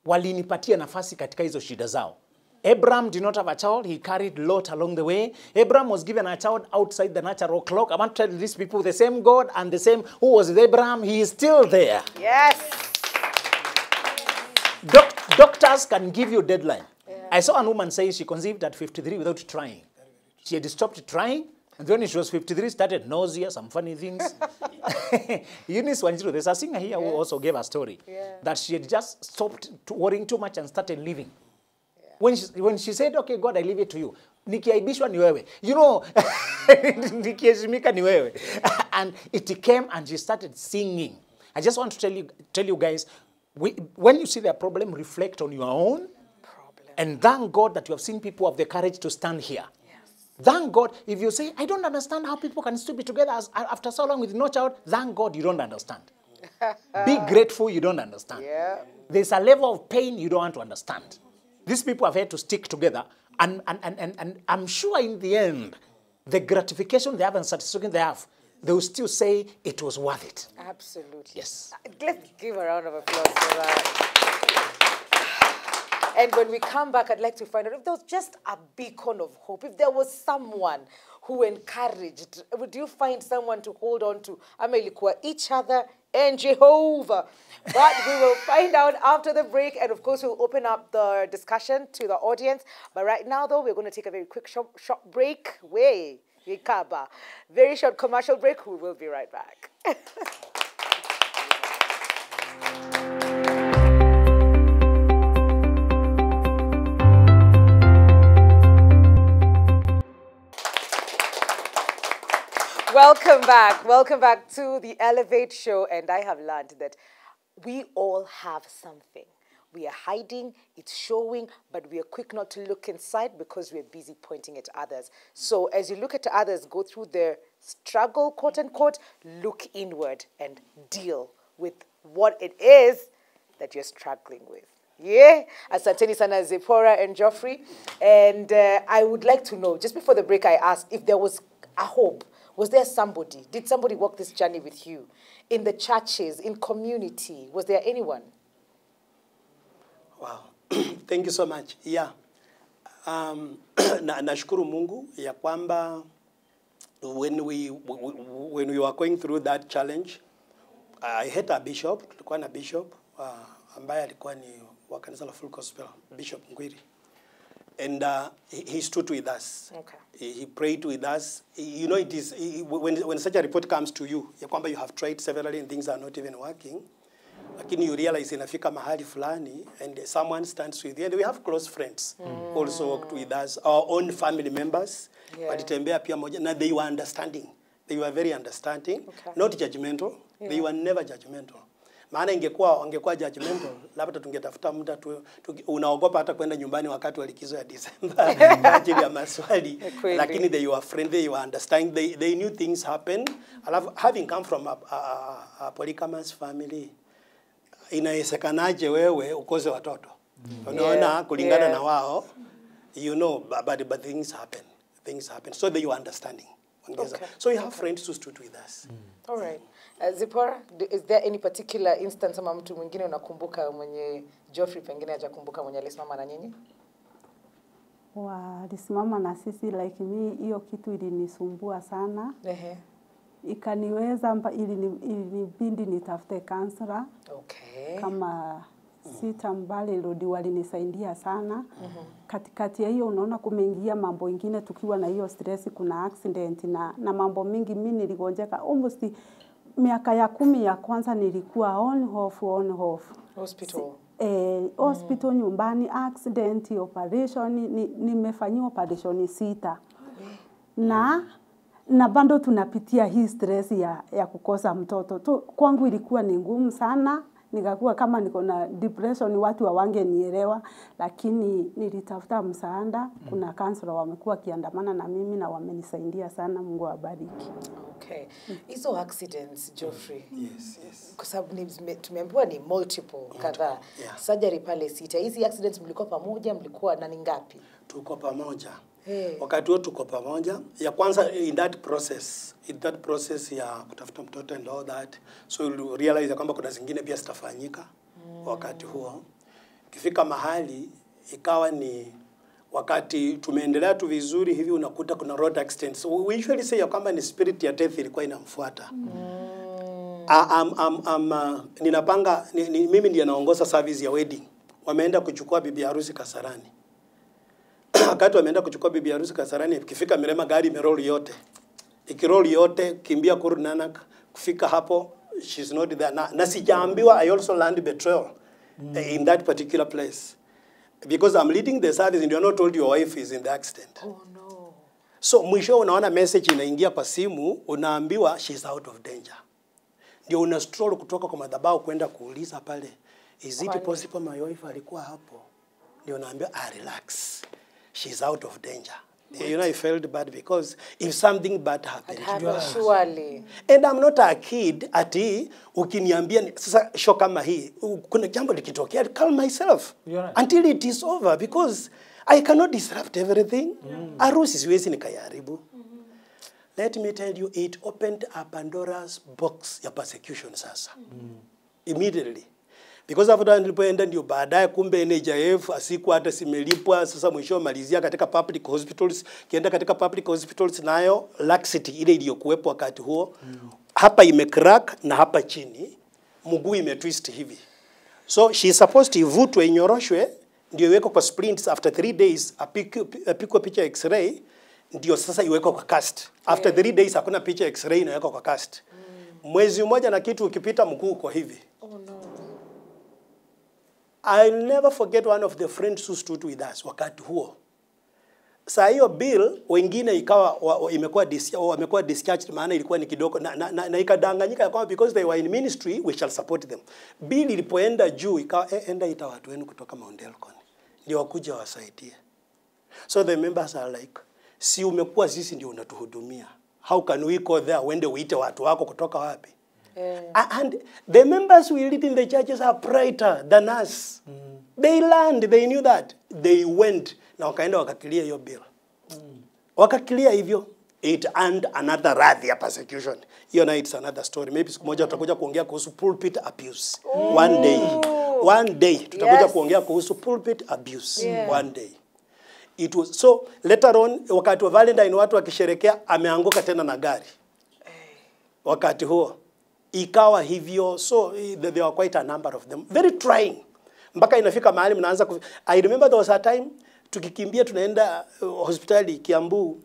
Speaker 2: Walinipatia nafasi katika hizo shida zao. Abraham did not have a child. He carried Lot along the way. Abraham was given a child outside the natural clock. I want to tell these people, the same God and the same who was with Abraham, he is still there.
Speaker 1: Yes.
Speaker 2: Doctors can give you a deadline. Yeah. I saw a woman saying she conceived at 53 without trying. She had stopped trying, and when she was 53, started nausea, some funny things. Eunice Wanjiru, there's a singer here who also gave a story that she had just stopped worrying too much and started living. When she said, okay, God, I leave it to you. Nikiaibishwa ni wewe. You know, nikiheshimika ni wewe. And it came and she started singing. I just want to tell you guys, when you see their problem, reflect on your own. Problem. And thank God that you have seen people have the courage to stand here. Yes. Thank God. If you say, I don't understand how people can still be together after so long with no child, thank God you don't understand. Be grateful you don't understand. Yeah. There's a level of pain you don't want to understand. These people have had to stick together, and I'm sure in the end, the gratification they have and satisfaction they have, they will still say it was worth it.
Speaker 1: Absolutely.
Speaker 2: Yes.
Speaker 1: Let's give a round of applause for that. And when we come back, I'd like to find out if there was just a beacon of hope, if there was someone who encouraged, would you find someone to hold on to? Amelikuwa each other and Jehovah. But we will find out after the break. And of course, we'll open up the discussion to the audience. But right now, though, we're going to take a very quick short break. Very short commercial break. We will be right back. Welcome back to the Elevate Show, and I have learned that we all have something. We are hiding, it's showing, but we are quick not to look inside because we're busy pointing at others. So as you look at others, go through their struggle, quote unquote, look inward and deal with what it is that you're struggling with. Yeah, asanteni sana Zipporah and Geoffrey. And I would like to know, just before the break I asked if there was a hope. Was there somebody? Did somebody walk this journey with you? In the churches, in community, was there anyone?
Speaker 3: Wow. Thank you so much. Yeah. Nashukuru Mungu ya kwamba when we were going through that challenge, I had a bishop, tulikuwa na bishop, ambaye alikuwa ni wa kanisa la Full Gospel, Bishop Ngwiri. And he stood with us.
Speaker 1: Okay.
Speaker 3: He prayed with us. You know, it is when such a report comes to you, ya kwamba you have tried severally and things are not even working, lakini you realize inafika mahali fulani and someone stands with you. And we have close friends who also worked with us, our own family members. Walitembea pia moja, na they were understanding. They were very understanding, not judgmental. They were never judgmental. Maana ingekuwa judgmental, labda tungetafuta muda unaogopa hata kwenda nyumbani wakati wa likizo ya December kwa ajili ya maswali. Lakini they were friendly, they were understanding, they knew things happen. Having come from a polygamous family, inawezekanaje wewe ukose watoto? Unaona kulingana na wao, you know, but things happen. Things happen. So they were understanding. Okay. So you have friends who stood with us.
Speaker 1: All right. Zipporah, is there any particular instance ama mtu mwingine unakumbuka mwenye Geoffrey pengine hajakumbuka mwenye alisimama na nyinyi?
Speaker 4: Walisimama na sisi, like me, hiyo kitu ilinisumbua sana. Ikaniweza ilinibidi nitafute counselor.
Speaker 1: Okay.
Speaker 4: Kama sita mbali Lodi walinisaidia sana. Katikati ya hiyo unaona kumeingia mambo ingine, tukiwa na hiyo stress, kuna accident na mambo mingi. Mimi niligonjeka almost miaka ya 10 ya kwanza, nilikuwa on off
Speaker 1: hospital.
Speaker 4: Hospital, nyumbani, accident, operation, nimefanyiwa operation 6. Na bado tunapitia hii stress ya kukosa mtoto. Kwangu ilikuwa ni ngumu sana. Nikakuwa kama niko na depression, watu hawangenielewa, lakini nilitafuta msaada. Kuna counselor wamekuwa kiandamana na mimi na wamenisaidia sana. Mungu awabariki.
Speaker 1: Okay. Hizo accidents, Geoffrey.
Speaker 3: Yes.
Speaker 1: Kwa sababu tumeambiwa ni multiple kadhaa. Surgery pale 6. Hizi accidents mlikuwa pamoja, mlikuwa nani ngapi?
Speaker 3: Tuko pamoja. Wakati wote tuko pamoja. Ya kwanza in that process ya kutafuta mtoto and all that, so you realize kwamba kuna zingine pia zitafanyika wakati huo. Ikifika mahali ikawa ni wakati tumeendelea tu vizuri hivi, unakuta kuna road accidents. So we usually say ya kwamba ni spirit ya death ilikuwa inamfuata. Ninapanga mimi ndiye naongoza service ya wedding. Wameenda kuchukua bibi harusi Kasarani. Wakati wameenda kuchukua bibi harusi Kasarani, ikifika Mirema gari imeroli yote. Ikiroli yote, kimbia Kuru Nanak, kufika hapo, she's not there. Na sijaambiwa, I also learned betrayal in that particular place. Because I'm leading the service and you're not told your wife is in the accident.
Speaker 1: Oh no.
Speaker 3: So mwisho unaona message inaingia kwa simu, unaambiwa she's out of danger. Ndio una stroll kutoka kwa madhabahu kwenda kuuliza pale, is it possible my wife alikuwa hapo? Ndio naambiwa, relax. She's out of danger. You know, I felt bad because if something bad happened,
Speaker 1: surely.
Speaker 3: And I'm not a kid ati ukiniambia sasa show kama hii, kuna jambo likitokea, I'll calm myself until it is over because I cannot disrupt everything. Harusi siwezi nikayaribu. Let me tell you, it opened a Pandora's box ya persecution sasa. Immediately. Because after nilipoenda ndio baadaye kumbe NHIF asiku hata simelipwa, sasa mwisho malizia katika public hospitals. Kienda katika public hospitals nayo laxity ile iliyokuwepo wakati huo, hapa imecrack na hapa chini mguu imetwist hivi. So she is supposed to ivutwe inyoroshwe ndio iwekwe kwa splints. After 3 days apikwe picha x-ray ndio sasa iwekwe kwa cast. After 3 days hakuna picha x-ray inawekwa kwa cast. Mwezi mmoja na kitu ukipita mguu kwa hivi.
Speaker 1: Oh no.
Speaker 3: I'll never forget one of the friends who stood with us wakati huo. Saa hiyo bill wengine ikawa imekuwa discharged, maana ilikuwa ni kidogo na ikadanganyika ya kwamba because they were in ministry we shall support them. Bill ilipoenda juu ikawa enda ita watu wenu kutoka Mount Elgon ndio wakuja wasaidie. So the members are like, si umekuwa sisi ndio unatuhudumia, how can we go there wende uite watu wako kutoka wapi? And the members we lead in the churches are brighter than us. They learned, they knew that. They went na wakaenda wakakilia hiyo bill. Wakakilia hivyo. It earned another wrath ya persecution. Hiyo na it's another story. Maybe siku moja tutakuja kuongea kuhusu pulpit abuse. One day tutakuja kuongea kuhusu pulpit abuse. One day. It was so later on wakati wa Valentine watu wakisherekea ameanguka tena na gari. Wakati huo ikawa hivyo, so there were quite a number of them, very trying. mpaka inafika mahali mnaanza I remember there was a time tukikimbia tunaenda hospitali Kiambu,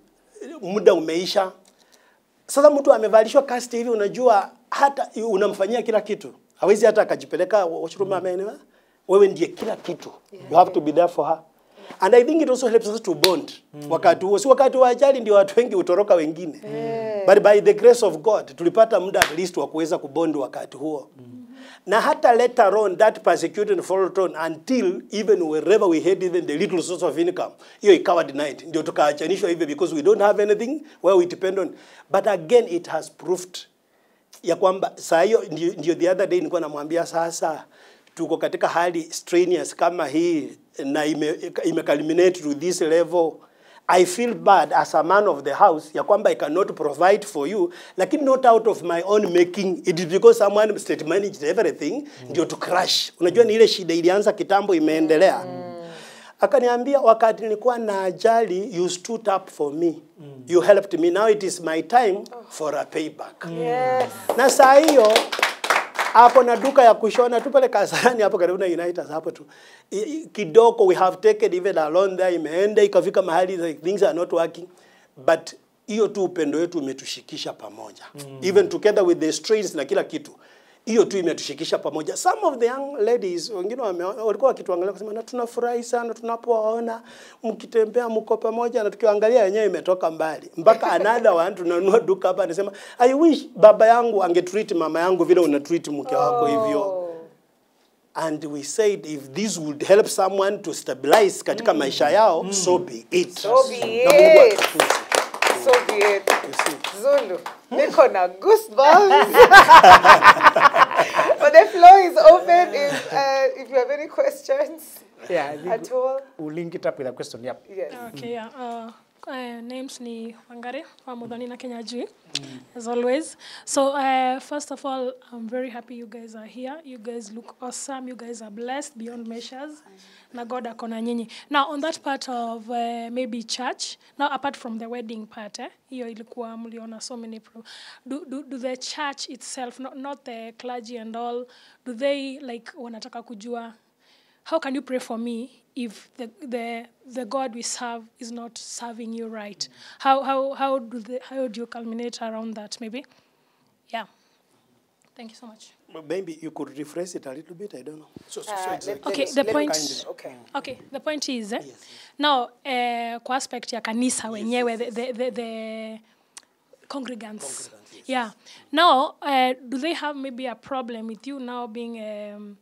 Speaker 3: muda umeisha. Sasa mtu amevalishwa cast hivi, unajua hata unamfanyia kila kitu. Hawezi hata akajipeleka washroom amenewa. Wewe ndiye kila kitu. You have to be there for her. And I think it also helps us to bond. Wakati huo, si wakati wa ajali ndio watu wengi utoroka wengine. But by the grace of God, tulipata muda at least wa kuweza kubond wakati huo. Na hata later on, that persecuted followed on until even wherever we had even the little source of income, hiyo ikawa denied. Ndio tukaachanishwa hivyo because we don't have anything where we depend on. But again, it has proved ya kwamba saa hiyo ndio the other day nilikuwa namwambia sasa tuko katika hali strenuous kama hii na imeculminate to this level. I feel bad as a man of the house ya kwamba I cannot provide for you, lakini not out of my own making. It is because someone state managed everything ndio to crash. Unajua ni ile shida ilianza kitambo imeendelea. Akaniambia wakati nilikuwa na ajali, you stood up for me. You helped me. Now it is my time for a payback.
Speaker 1: Yes.
Speaker 3: Na saa hiyo hapo na duka ya kushona tu pale Kasarani hapo karibu na United hapo tu. Kidogo we have taken even a loan there, imeenda ikafika mahali like things are not working, but hiyo tu upendo wetu umetushikisha pamoja. Even together with the strains na kila kitu. Hiyo tu imetushikisha pamoja. Some of the young ladies wengine walikuwa wakituangalia kusema na tunafurahi sana tunapowaona mkitembea mko pamoja, na tukiangalia yenyewe imetoka mbali. Mpaka another one tunanunua duka hapa anasema I wish baba yangu angetreat mama yangu vile unatreat mke wako hivyo. And we said if this would help someone to stabilize katika maisha yao, so be it.
Speaker 1: So be it. So be it. Zulu, niko na goosebumps. But the floor is open if you have any questions at all.
Speaker 2: We'll link it up with a question. Yep.
Speaker 1: Yes.
Speaker 5: Okay, yeah. Names ni Wangare wa Mudhoni na Kenya Jui, as always. So first of all, I'm very happy you guys are here. You guys look awesome. You guys are blessed beyond measures. Na God akona nyinyi. Now on that part of maybe church, now apart from the wedding part, hiyo ilikuwa mliona so many do the church itself, not the clergy and all, do they like wanataka kujua how can you pray for me if the God we serve is not serving you right? How do you culminate around that maybe? Yeah. Thank you so much.
Speaker 3: Maybe you could rephrase it a little bit. I don't know.
Speaker 5: Okay, the point. Okay, the point is yes. Now kwa aspect ya kanisa wenyewe the congregants. Yes. Yeah. Now do they have maybe a problem with you now being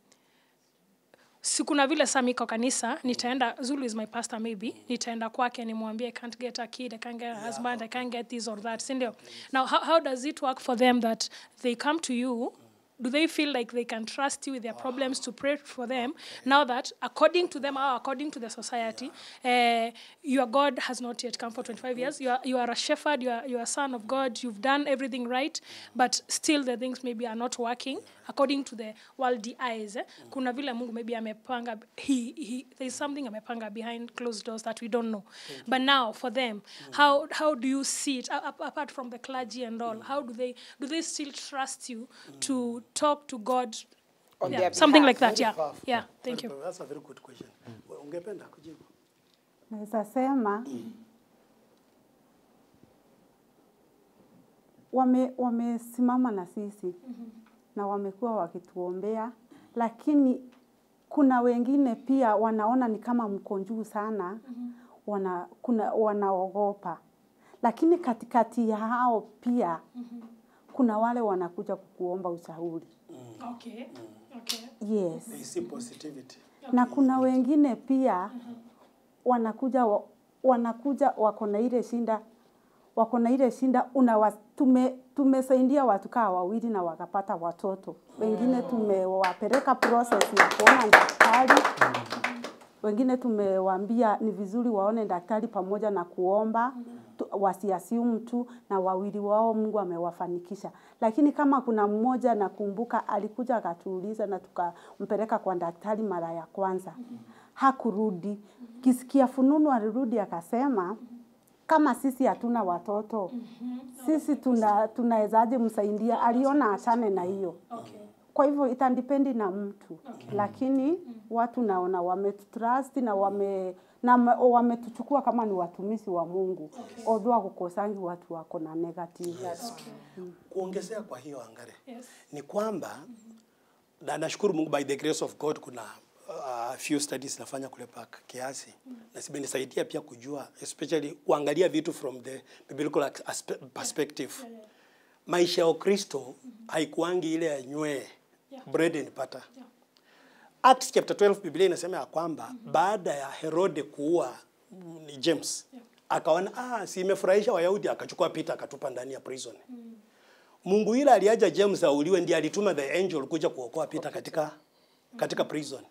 Speaker 5: sikuna vile samiko kanisa nitaenda Zulu is my pastor maybe nitaenda kwake nimwambie I can't get a kid, I can't get a husband, I can't get this or that, sindio? Now how does it work for them that they come to you? Do they feel like they can trust you with their problems to pray for them now that according to them or according to the society your God has not yet come for 25 years, you are a shepherd, you are a son of God, you've done everything right, but still the things maybe are not working according to the worldly eyes. Kuna vile Mungu maybe amepanga, there is something amepanga behind closed doors that we don't know. But now for them, how do you see it apart from the clergy and all? How do they still trust you to talk to God on their something behalf, like that? Yeah, thank you.
Speaker 3: That's a very good question. Ungependa kujibu?
Speaker 4: Naweza sema wamesimama na sisi na wamekuwa wakituombea, lakini kuna wengine pia wanaona ni kama mko juu sana, wanaogopa. Lakini katikati ya hao pia kuna wale wanakuja kukuomba ushauri.
Speaker 5: Okay.
Speaker 4: Yes.
Speaker 3: They see positivity.
Speaker 4: Na kuna wengine pia wanakuja wako na ile shinda tumesaidia watu kaa wawili na wakapata watoto. Wengine tumewapeleka process ya kuona daktari. Wengine tumewaambia ni vizuri waone daktari pamoja na kuomba, wasiasiumu tu, na wawili wao Mungu amewafanikisha. Lakini kama kuna mmoja nakumbuka alikuja akatuuliza na tukampeleka kwa daktari mara ya kwanza. Hakurudi. Kisikia fununu alirudi akasema kama sisi hatuna watoto, sisi tunawezaje msaidia? Aliona achane na hiyo. Kwa hivyo itandipendi na mtu. Lakini watu naona wametutrust na wametuchukua kama ni watumishi wa Mungu. Although kukosangi watu wako na negative.
Speaker 3: Kuongezea kwa hiyo Angare. Ni kwamba na nashukuru Mungu by the grace of God kuna few studies nafanya kule park kiasi. Na simenisaidia pia kujua especially kuangalia vitu from the biblical perspective. Maisha ya Kristo haikuangi ile ya nywe bread and butter. Acts chapter 12 Biblia inasema ya kwamba baada ya Herode kuua James akaona si imefurahisha Wayahudi, akachukua Peter akatupa ndani ya prison. Mungu yule aliaja James auliwe ndiye alituma the angel kuja kuokoa Peter katika prison.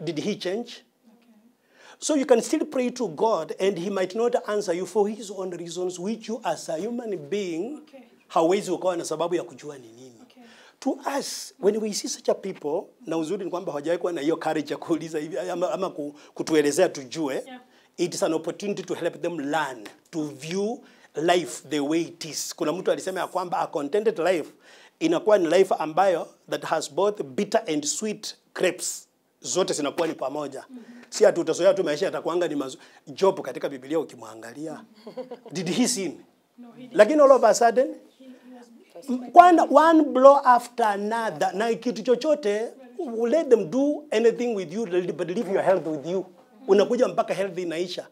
Speaker 3: Did he change? So you can still pray to God and he might not answer you for his own reasons which you as a human being hawezi ukawa na sababu ya kujua ni nini. To us, when we see such a people, na uzuri ni kwamba hawajawahi kuwa na hiyo courage ya kuuliza hivi ama kutuelezea tujue, it is an opportunity to help them learn to view life the way it is. Kuna mtu alisema ya kwamba a contented life inakuwa ni life ambayo that has both bitter and sweet grapes. Zote zinakuwa ni pamoja. Si ati utazoea tu maisha yatakuanga ni Job katika Biblia ukimwangalia. Did he sin? No, he didn't. Lakini all of a sudden one blow after another. Na kitu chochote let them do anything with you but leave your health with you. Unakuja mpaka health inaisha.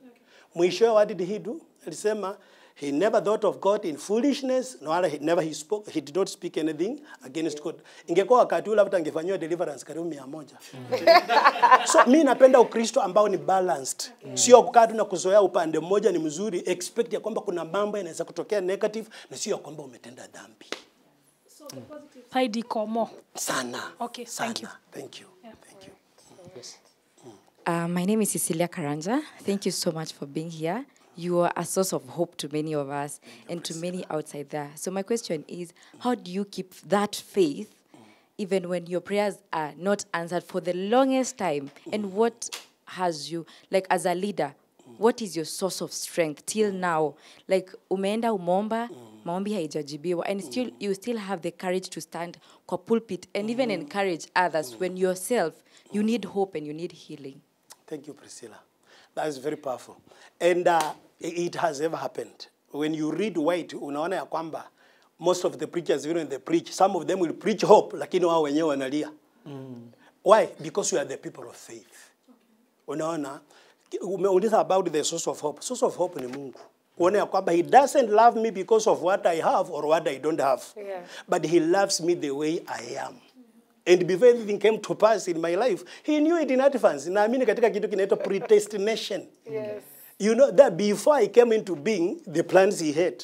Speaker 3: Mwisho what did he do? Alisema he never thought of God in foolishness, no he did not speak anything against God. Ingekuwa wakati ule hata angefanywa deliverance karibu 100. So mimi napenda Ukristo ambao ni balanced. Sio kukaa tu na kuzoea upande mmoja ni mzuri, expect ya kwamba kuna mambo yanaweza kutokea negative na sio kwamba umetenda dhambi.
Speaker 5: So the positive side iko more.
Speaker 3: Sana.
Speaker 5: Okay,
Speaker 3: sana.
Speaker 5: thank you.
Speaker 3: Thank you.
Speaker 5: Yeah.
Speaker 3: Thank you.
Speaker 2: Yes.
Speaker 6: My name is Cecilia Karanja. Thank you so much for being here. You are a source of hope to many of us and to many outside there. So my question is, how do you keep that faith even when your prayers are not answered for the longest time? And what has you, like as a leader, what is your source of strength till now? Like umeenda umomba, maombi haijajibiwa, and still you still have the courage to stand kwa pulpit and even encourage others when yourself, you need hope and you need healing.
Speaker 3: Thank you, Priscilla. That is very powerful. And it has ever happened. When you read White, unaona ya kwamba most of the preachers, even when they preach, some of them will preach hope, lakini wao wenyewe wanalia. Why? Because we are the people of faith. Unaona, umeuliza about the source of hope. Source of hope ni Mungu. Unaona ya kwamba he doesn't love me because of what I have or what I don't have. Yeah. But he loves me the way I am. And before anything came to pass in my life, he knew it in advance. Naamini katika kitu kinaitwa predestination. Yes. You know that before I came into being, the plans he had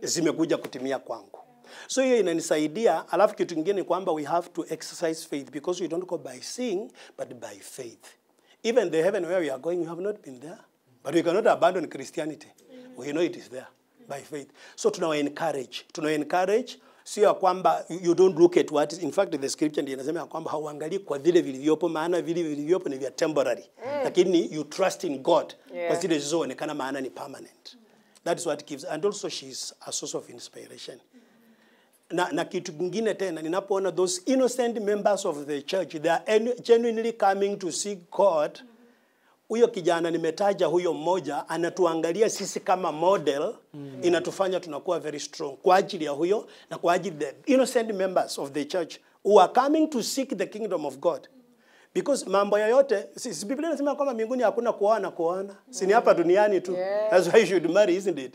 Speaker 3: zimekuja kutimia kwangu. So hiyo inanisaidia. Alafu kitu kingine kwamba we have to exercise faith because we don't go by seeing but by faith. Even the heaven where we are going, we have not been there. But we cannot abandon Christianity. We know it is there by faith. So tunawa encourage. Sio kwamba you don't look at what is, in fact the scripture ndiyo inasema kwamba hauangalii kwa vile vilivyopo, maana vile vilivyopo ni vya temporary. Lakini you trust in God kwa zile zilizoonekana maana ni permanent. That is what gives, and also she is a source of inspiration. Na kitu kingine tena ninapoona those innocent members of the church, they are genuinely coming to seek God. Huyo kijana nimetaja huyo mmoja anatuangalia sisi kama model, inatufanya tunakuwa very strong kwa ajili ya huyo na kwa ajili the innocent members of the church who are coming to seek the kingdom of God. Because mambo yote, Biblia inasema kwamba mbinguni hakuna kuoana. Si ni hapa duniani tu. That's why you should marry, isn't it?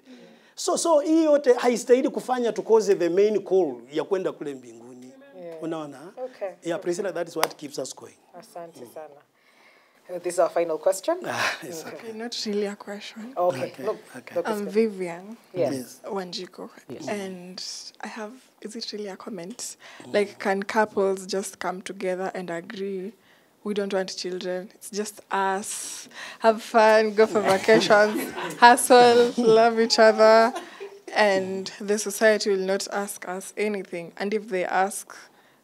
Speaker 3: So hii yote haistahili kufanya tukose the main call ya kwenda kule mbinguni. Unaona?
Speaker 1: Okay.
Speaker 3: Yeah, Priscilla, that is what keeps us going.
Speaker 1: Asante sana. This is our final question.
Speaker 3: It's okay.
Speaker 7: Not really a question.
Speaker 1: Okay.
Speaker 3: Okay.
Speaker 1: Look,
Speaker 3: Okay.
Speaker 7: I'm Vivian
Speaker 1: Yes.
Speaker 7: Wanjiko.
Speaker 2: Yes.
Speaker 7: And I have, is it really a comment? Like, can couples just come together and agree, we don't want children, it's just us, have fun, go for vacations, hustle, love each other, and the society will not ask us anything. And if they ask,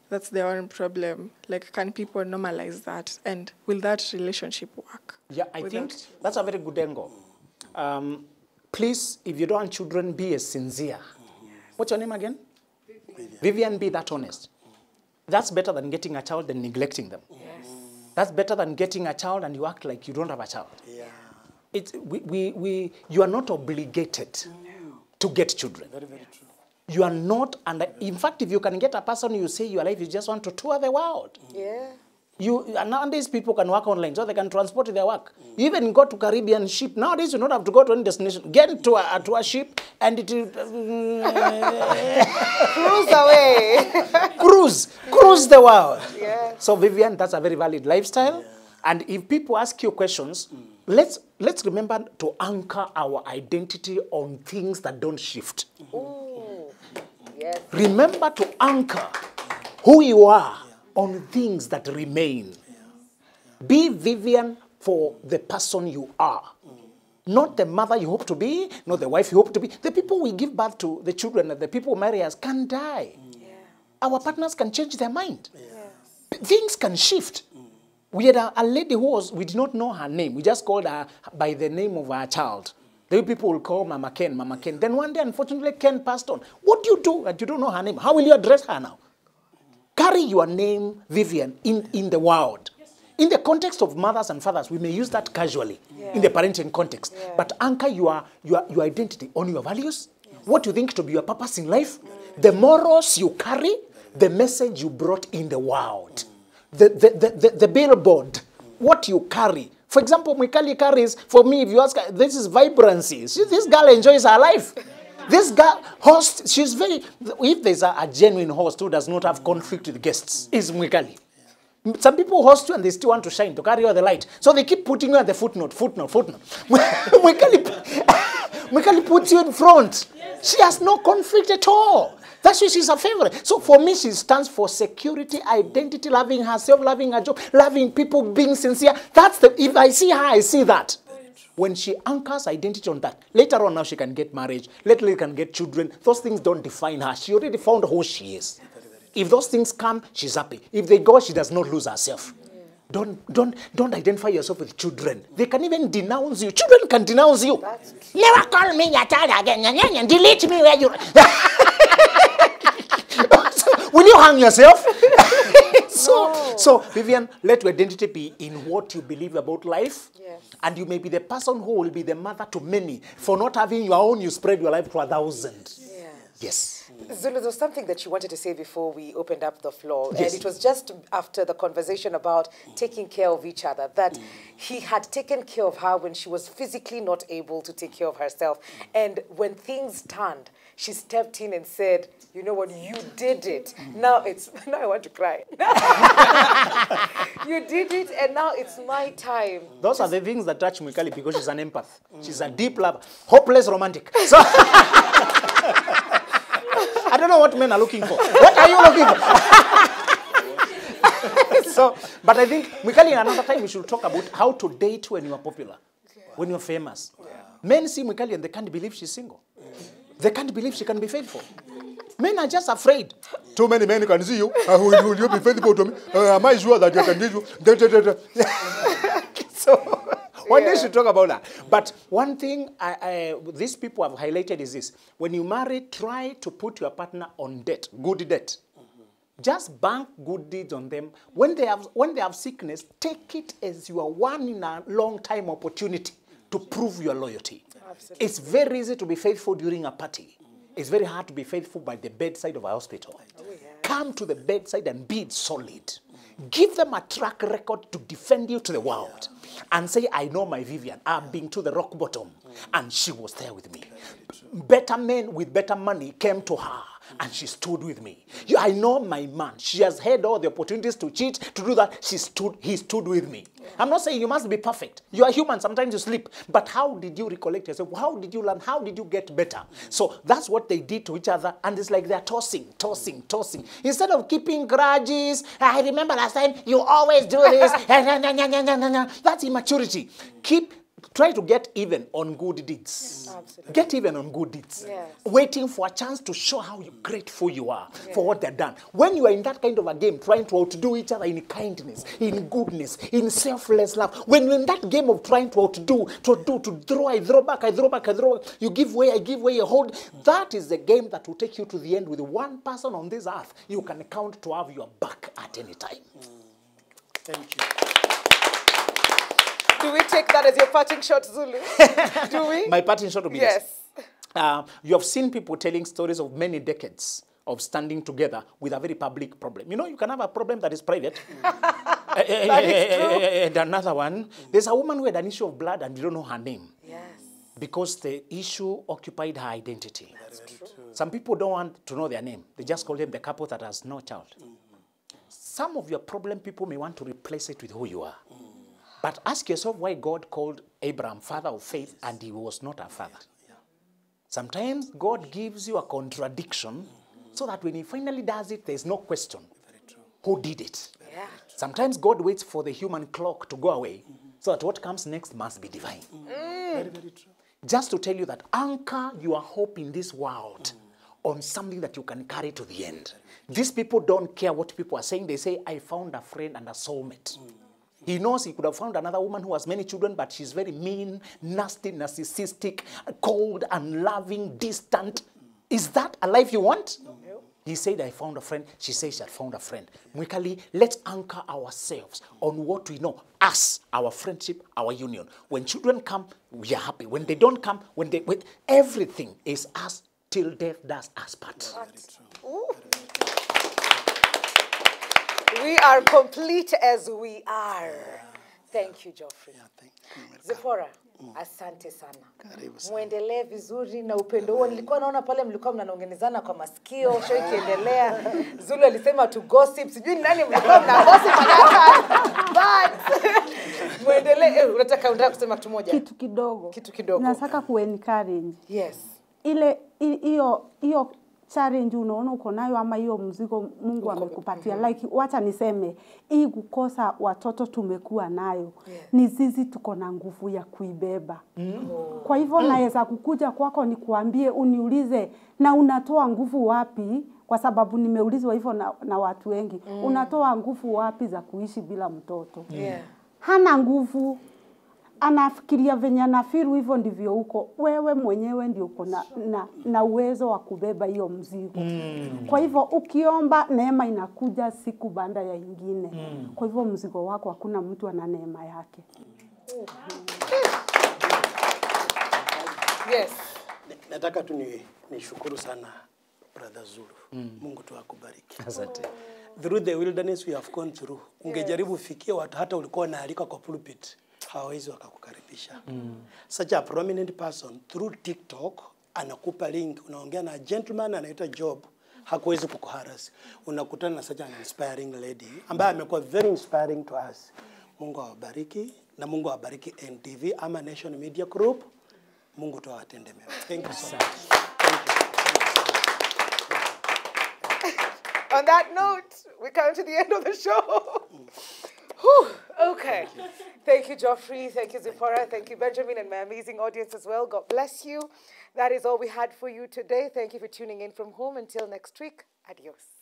Speaker 7: that's their own problem. Like, can people normalize that? And will that relationship work?
Speaker 2: Yeah, I think that's a very good angle. Please, if you don't want children, be as sincere. What's your name again? Vivian, be that honest. That's better than getting a child and neglecting them.
Speaker 1: Yes.
Speaker 2: That's better than getting a child and you act like you don't have a child.
Speaker 3: Yeah.
Speaker 2: You are not obligated to get children.
Speaker 3: Very, very true.
Speaker 2: You are not, and in fact, if you can get a person, you say your life, you just want to tour the world.
Speaker 1: Yeah.
Speaker 2: Nowadays, people can work online, so they can transport their work. You even go to Caribbean ship. Nowadays, you don't have to go to any destination. Get into a ship, and it will...
Speaker 1: Cruise away.
Speaker 2: Cruise the world.
Speaker 1: Yeah.
Speaker 2: So, Vivian, that's a very valid lifestyle. Yeah. And if people ask you questions, let's remember to anchor our identity on things that don't shift.
Speaker 1: Ooh. Yes.
Speaker 2: Remember to anchor who you are on things that remain. Be Vivian for the person you are. Not the mother you hope to be, not the wife you hope to be. The people we give birth to, the children, the people who marry us can die. Our partners can change their mind. Things can shift. We had a lady who we did not know her name. We just called her by the name of our child. The people will call Mama Ken, Mama Ken. Then one day, unfortunately, Ken passed on. What do you do that you don't know her name? How will you address her now? Carry your name, Vivian, in the world. In the context of mothers and fathers, we may use that casually in the parenting context. But anchor your identity on your values, what you think to be your purpose in life, the morals you carry, the message you brought in the world, the billboard, what you carry. For example, Mwikali carries, for me, if you ask her, this is vibrancy. This girl enjoys her life. This girl, host, she's very, if there's a genuine host who does not have conflict with guests, is Mwikali. Some people host you and they still want to shine, to carry all the light. So they keep putting you at the footnote. Mwikali puts you in front. She has no conflict at all. That's why she's a favorite. So for me, she stands for security, identity, loving herself, loving her job, loving people, being sincere. If I see her, I see that. When she anchors identity on that, later on now she can get married, later she can get children. Those things don't define her. She already found who she is. If those things come, she's happy. If they go, she does not lose herself. Don't identify yourself with children. They can even denounce you. Children can denounce you. Never call me your child again. Delete me where you... Will you hang yourself? So, Vivian, let your identity be in what you believe about life. Yes. And you may be the person who will be the mother to many. For not having your own, you spread your life to 1,000. Yes.
Speaker 1: Zulu, there was something that you wanted to say before we opened up the floor.
Speaker 2: Yes.
Speaker 1: And it was just after the conversation about taking care of each other, that he had taken care of her when she was physically not able to take care of herself. And when things turned, she stepped in and said, you know what, you did it. Now I want to cry. You did it, and now it's my time.
Speaker 2: Those are the things that touch Mwikali because she's an empath. She's a deep lover. Hopeless romantic. So I don't know what men are looking for. What are you looking for? But I think, Mwikali, another time we should talk about how to date when you are popular, when you're famous. Men see Mwikali and they can't believe she's single. They can't believe she can be faithful. Men are just afraid. Too many men can see you. Will you be faithful to me? Am I sure that you can do So, one day we should talk about that. But one thing these people have highlighted is this. When you marry, try to put your partner on debt, good debt. Just bank good deeds on them. When they have sickness, take it as your one in a long time opportunity to prove your loyalty. Absolutely. It's very easy to be faithful during a party. It's very hard to be faithful by the bedside of a hospital. Come to the bedside and be solid. Give them a track record to defend you to the world. And say, I know my Vivian. I've been to the rock bottom. And she was there with me. Better men with better money came to her. And she stood with me. I know my man. She has had all the opportunities to cheat, to do that. He stood with me. I'm not saying you must be perfect. You are human. Sometimes you sleep. But how did you recollect yourself? How did you learn? How did you get better? So that's what they did to each other. And it's like they're tossing. Instead of keeping grudges, I remember last time you always do this. That's immaturity. Keep try to get even on good deeds.
Speaker 1: Absolutely.
Speaker 2: Get even on good deeds.
Speaker 1: Yes.
Speaker 2: Waiting for a chance to show how grateful you are for what they've done. When you are in that kind of a game, trying to outdo each other in kindness, in goodness, in selfless love, when you're in that game of trying to outdo, to throw, I throw back, you give way, I give way, you hold, that is the game that will take you to the end with one person on this earth you can count to have your back at any time.
Speaker 3: Thank you.
Speaker 1: Do we take that as your parting shot, Zulu? Do we?
Speaker 2: My parting shot will be
Speaker 1: yes.
Speaker 2: this. You have seen people telling stories of many decades of standing together with a very public problem. You know, you can have a problem that is private.
Speaker 1: That is true.
Speaker 2: And another one, there's a woman who had an issue of blood and you don't know her name.
Speaker 1: Yes.
Speaker 2: Because the issue occupied her identity. That's true. Some people don't want to know their name. They just call them the couple that has no child. Some of your problem, people may want to replace it with who you are. But ask yourself why God called Abraham father of faith and he was not a father. Sometimes God gives you a contradiction so that when he finally does it, there's no question who did it.
Speaker 1: Yeah.
Speaker 2: Sometimes God waits for the human clock to go away so that what comes next must be divine.
Speaker 3: Very, very true.
Speaker 2: Just to tell you that anchor your hope in this world on something that you can carry to the end. These people don't care what people are saying. They say, I found a friend and a soulmate. He knows he could have found another woman who has many children, but she's very mean, nasty, narcissistic, cold, unloving, distant. Is that a life you want? No. He said, I found a friend. She says she had found a friend. Mwikali, let's anchor ourselves on what we know. Us, our friendship, our union. When children come, we are happy. When they don't come, when everything is us till death does us part.
Speaker 1: We are complete as we are. Thank you, Geoffrey.
Speaker 3: Yeah, thank you.
Speaker 1: Zipporah, asante sana. Muendelee vizuri na upendo huo. Nilikuwa naona pale mlikuwa mnanongenezana kwa masikio, show ikiendelea. Zulu alisema to gossip. Sijui ni nani mlikuwa mna gossip hapa. But muendelee. Unataka kusema kitu moja?
Speaker 4: Kitu kidogo.
Speaker 1: Kitu kidogo.
Speaker 4: Nataka ku-encourage.
Speaker 1: Yes.
Speaker 4: Ile hiyo challenge unaona uko nayo ama hiyo mzigo Mungu amekupatia. Like wacha niseme hii kukosa watoto tumekuwa nayo. Ni sisi tuko na nguvu ya kuibeba. Kwa hivyo naweza kukuja kwako nikuambie uniulize na unatoa nguvu wapi, kwa sababu nimeulizwa hivyo na watu wengi. Unatoa nguvu wapi za kuishi bila mtoto? Hana nguvu. Anafikiria venye anafiru hivyo ndivyo uko. Wewe mwenyewe ndio uko na uwezo wa kubeba hiyo mzigo. Kwa hivyo ukiomba neema inakuja siku baada ya ingine. Kwa hivyo mzigo wako hakuna mtu ana neema yake.
Speaker 1: Yes.
Speaker 3: Nataka tu nishukuru sana brother Zulu. Mungu tu akubariki.
Speaker 2: Asante.
Speaker 3: Through the wilderness we have gone through. Ungejaribu fikia watu hata ulikuwa unaalika kwa pulpit. Hawezi wakakukaribisha. Such a prominent person through TikTok anakupa link, unaongea na gentleman anaitwa Job, hakuwezi kukuharas. Unakutana na such an inspiring lady ambaye amekuwa very inspiring to us. Mungu awabariki na Mungu awabariki NTV ama Nation Media Group. Mungu tu awatende mema. Thank you so much. Thank you.
Speaker 1: On that note, we come to the end of the show. Whew, okay. Thank you, Geoffrey. Thank you, Zipporah. Thank you, Benjamin, and my amazing audience as well. God bless you. That is all we had for you today. Thank you for tuning in from home. Until next week, adios.